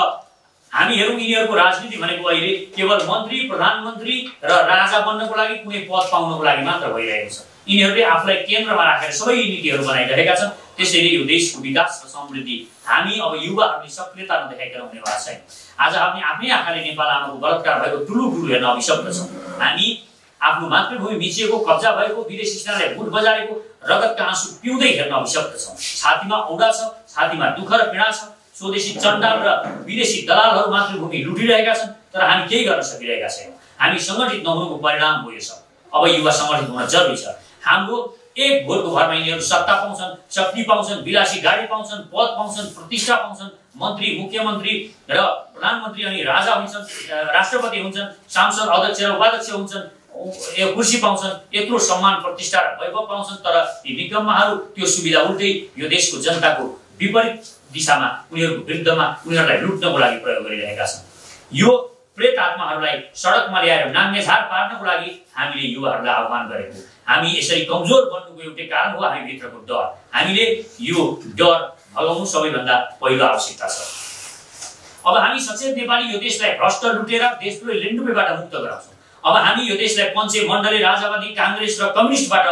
हामी हेरौँ यिनीहरूको राजनीति भनेको अहिले केवल मन्त्री, प्रधानमन्त्री र राजा बन्नको लागि, कुनै पद पाउनको लागि मात्र भइरहेको छ। यिनीहरूले आफूलाई केन्द्रमा राखेर सबै नीतिहरू बनाइरहेका छन्। त्यसैले यो देशको विकास र समृद्धि हामी अब युवाहरूले सक्रियता नदेखाइकन हुनेवाला छैन। आज हामी आफ्नै आँखाले नेपाल आमाको बलात्कार भएको ठुलो हेर्न अभिशप्त छौँ। हामी आफ्नो मातृभूमि मिचिएको, कब्जा भएको, विदेशी सेनाले भुट बजारेको रगतका आँसु पिउँदै हेर्न अभिशप्त छौँ। छातीमा औडा छ, छातीमा दुःख र पीडा छ। स्वदेशी चण्डाल र विदेशी दलालहरू मातृभूमि लुटिरहेका छन्, तर हामी केही गर्न सकिरहेका छैनौँ। हामी सङ्गठित नहुनुको परिणाम हो यो सब। अब युवा सङ्गठित हुन जरुरी छ। हाम्रो एक भोटको भरमा यिनीहरू सत्ता पाउँछन्, शक्ति पाउँछन्, विलासी गाडी पाउँछन्, पद पाउँछन्, प्रतिष्ठा पाउँछन्, मन्त्री, मुख्यमन्त्री र प्रधानमन्त्री अनि राजा हुन्छन्, राष्ट्रपति हुन्छन्, सांसद, अध्यक्ष र उपाध्यक्ष हुन्छन्, कुर्सी पाउँछन्, यत्रो सम्मान प्रतिष्ठा र वैभव पाउँछन्, तर यी निगमहरू त्यो सुविधा उल्टै यो देशको जनताको विपरीत दिशामा उनीहरूको विरुद्धमा उनीहरूलाई लुट्नको लागि प्रयोग गरिरहेका छन्। यो प्रेत आत्माहरूलाई सडकमा ल्याएर नाङ्गेझार पार्नको लागि हामीले युवाहरूलाई आह्वान गरेको। हामी यसरी कमजोर बन्नुको एउटै कारण हो हामी भित्रको डर। हामीले यो डर भगाउनु सबैभन्दा पहिलो आवश्यकता छ। अब हामी सचेत नेपाली यो देशलाई भ्रष्ट लुटेर देशद्रोही लेन्डुपेबाट मुक्त गराउँछौँ। अब हामी यो देशलाई पञ्चे मण्डले राजावादी काङ्ग्रेस र कम्युनिस्टबाट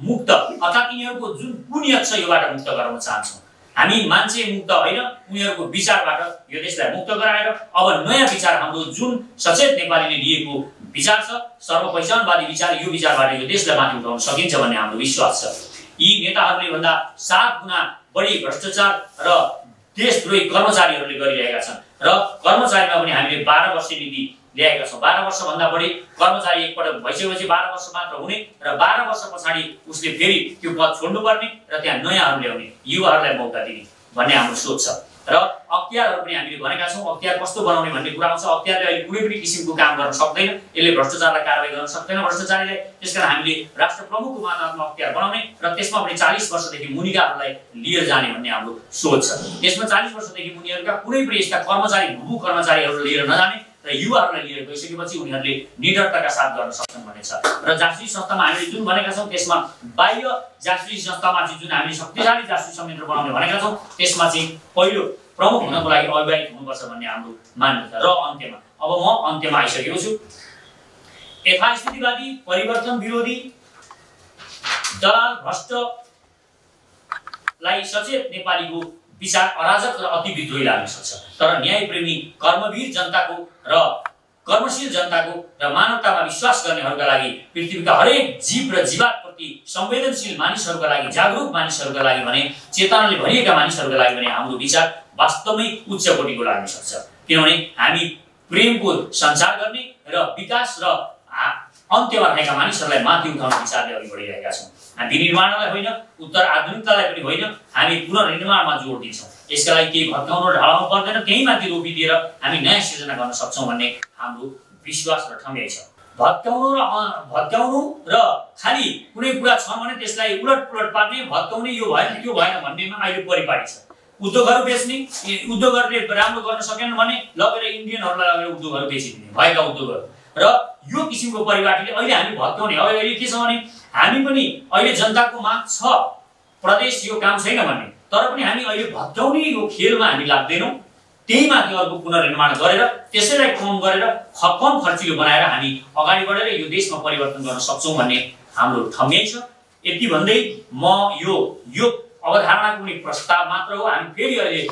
मुक्त अर्थात् यिनीहरूको जुन पुनियत छ योबाट मुक्त गराउन चाहन्छौँ। हामी मान्छे मुक्त होइन, उनीहरूको विचारबाट यो देशलाई मुक्त गराएर अब नयाँ विचार हाम्रो जुन सचेत नेपालीले लिएको विचार छ, सर्वपहिचानवादी विचार, यो विचारबाट यो देशलाई माथि उठाउन सकिन्छ भन्ने हाम्रो विश्वास छ। यी नेताहरूले भन्दा 7 गुणा बढी भ्रष्टाचार र देशद्रोही कर्मचारीहरूले गरिरहेका छन् र कर्मचारीमा पनि हामीले 12 वर्ष नीति ल्याएका छौँ। 12 वर्षभन्दा बढी कर्मचारी एकपटक भइसकेपछि 12 वर्ष मात्र हुने र 12 वर्ष पछाडि उसले फेरि त्यो पद छोड्नुपर्ने र त्यहाँ नयाँहरू ल्याउने, युवाहरूलाई मौका दिने भन्ने हाम्रो सोच छ। र अख्तियारहरू पनि हामीले भनेका छौँ। अख्तियार कस्तो बनाउने भन्ने कुरा आउँछ। अख्तियारले अहिले कुनै पनि किसिमको काम गर्न सक्दैन, यसले भ्रष्टाचारलाई कारबाही गर्न सक्दैन भ्रष्टाचारीलाई। त्यसकारण हामीले राष्ट्र प्रमुखको मातहतमा अख्तियार बनाउने र त्यसमा पनि 40 वर्षदेखि मुनिकाहरूलाई लिएर जाने भन्ने हाम्रो सोच छ। त्यसमा 40 वर्षदेखि मुनिहरूका कुनै पनि यस्ता कर्मचारी, भू कर्मचारीहरू लिएर नजाने र युवाहरूलाई लिएर गइसकेपछि उनीहरूले निडरताका साथ गर्न सक्छन् भन्ने छ। र जासुसी संस्थामा हामीले जुन भनेका छौँ त्यसमा बाह्य जासुसी संस्थामा चाहिँ जुन हामीले शक्तिशाली जासुसी संयन्त्र बनाउने भनेका छौँ त्यसमा चाहिँ पहिलो प्रमुख हुनको लागि अविवाहित हुनुपर्छ भन्ने हाम्रो मान्यता। र अन्त्यमा अब म अन्त्यमा आइसकेको छु। यथास्थितिवादी, परिवर्तन विरोधी, दलाल, भ्रष्टलाई सचेत नेपालीको विचार अराजक र अति विद्रोही लाग्न सक्छ, तर न्यायप्रेमी, कर्मवीर जनताको र कर्मशील जनताको र मानवतामा विश्वास गर्नेहरूका लागि, पृथ्वीका हरेक जीव र जीवात्प्रति संवेदनशील मानिसहरूका लागि, जागरुक मानिसहरूका लागि भने, चेतनाले भरिएका मानिसहरूका लागि भने हाम्रो विचार वास्तवमै उच्च कोटिको लाग्न सक्छ। किनभने हामी प्रेमको सञ्चार गर्ने र विकास र अन्त्यमा रहेका मानिसहरूलाई माथि उठाउने विचारले अघि बढिरहेका छौँ। हामी विनिर्माणलाई होइन, उत्तर आधुनिकतालाई पनि होइन, हामी पुनर्निर्माणमा जोड दिन्छौँ। यसका लागि केही भत्काउनु र ढाल्नु पर्दैन, त्यही माथि रोपिदिएर हामी नयाँ सिर्जना गर्न सक्छौँ भन्ने हाम्रो विश्वास र ठम्याइ छ। भत्काउनु र खालि कुनै कुरा छ भने त्यसलाई उलटपुलट पार्ने, भत्काउने, यो भएन त्यो भएन भन्नेमा अहिले परिपाटी छ। उद्योगहरू बेच्ने, उद्योगहरूले राम्रो गर्न सकेन भने लगेर इन्डियनहरूलाई लगेर उद्योगहरू बेचिदिने भएका उद्योगहरू, र यो किसिमको परिपाटीले अहिले हामी भत्काउने। अहिले के छ भने हामी पनि अहिले जनताको माग छ, प्रदेश यो काम छैन भन्ने, तर पनि हामी अहिले भत्काउने यो खेलमा हामी लाग्दैनौँ। त्यही माथि अर्को पुनर्निर्माण गरेर त्यसैलाई कम गरेर कम खर्चिलो बनाएर हामी अगाडि बढेर यो देशमा परिवर्तन गर्न सक्छौँ भन्ने हाम्रो ठम्याइ छ। यति भन्दै म यो अवधारणाको कुनै प्रस्ताव मात्र हो। हामी फेरि अहिले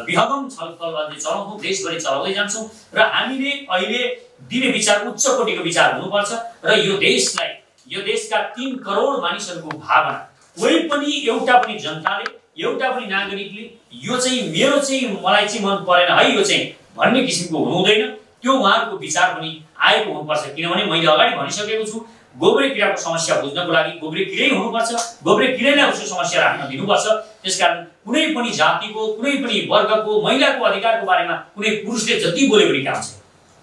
विहगम छलफल अझै चलाउँछौँ, देशभरि चलाउँदै जान्छौँ र हामीले अहिले दिने विचार उच्च कोटिको विचार हुनुपर्छ र यो देशलाई, यो देशका 3 करोड मानिसहरूको भावना कोही पनि एउटा पनि जनताले, एउटा पनि नागरिकले यो चाहिँ मेरो चाहिँ मलाई चाहिँ मन परेन है यो चाहिँ भन्ने किसिमको हुनुहुँदैन। त्यो उहाँहरूको विचार पनि आएको हुनुपर्छ। किनभने मैले अगाडि भनिसकेको छु, गोब्रे किराको समस्या बुझ्नको लागि गोब्रे किरै हुनुपर्छ, गोब्रे किरैलाई उसको समस्या राख्न दिनुपर्छ। त्यसकारण कुनै पनि जातिको, कुनै पनि वर्गको, महिलाको अधिकारको बारेमा कुनै पुरुषले जति बोले पनि काम छैन।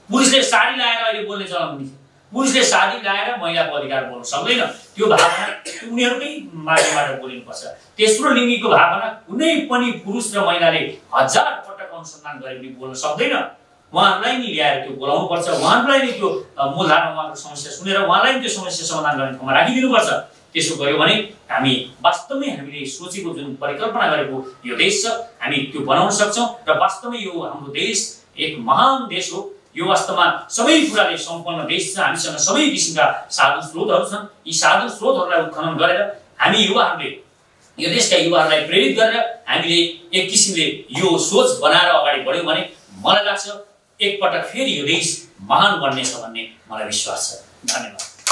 पुरुषले साडी लाएर अहिले बोल्ने चलन पनि छ। पुरुषले साडी लाएर महिलाको अधिकार बोल्न सक्दैन। त्यो भावना उनीहरूकै माध्यमबाट बोलिनुपर्छ। तेस्रो लिङ्गीको भावना कुनै पनि पुरुष र महिलाले 1000 पटक अनुसन्धान गरे पनि बोल्न सक्दैन। उहाँहरूलाई नि ल्याएर त्यो बोलाउनु पर्छ, उहाँहरूलाई नि त्यो मूलधारमा उहाँको समस्या सुनेर उहाँलाई नि त्यो समस्या समाधान गर्ने ठाउँमा राखिदिनुपर्छ। त्यसो गर्यो भने हामी वास्तवमै हामीले सोचेको जुन परिकल्पना गरेको यो देश छ हामी त्यो बनाउन सक्छौँ र वास्तवमै यो हाम्रो देश एक महान देश हो। यो वास्तवमा सबै कुराले सम्पन्न देश छ। हामीसँग सबै किसिमका साधु स्रोतहरू छन्। यी साधु स्रोतहरूलाई उत्खनन गरेर हामी युवाहरूले, यो देशका युवाहरूलाई प्रेरित गरेर हामीले एक किसिमले यो सोच बनाएर अगाडि बढ्यौँ भने मलाई लाग्छ एकपटक फेरि यो देश महान बन्नेछ भन्ने मलाई विश्वास छ। धन्यवाद।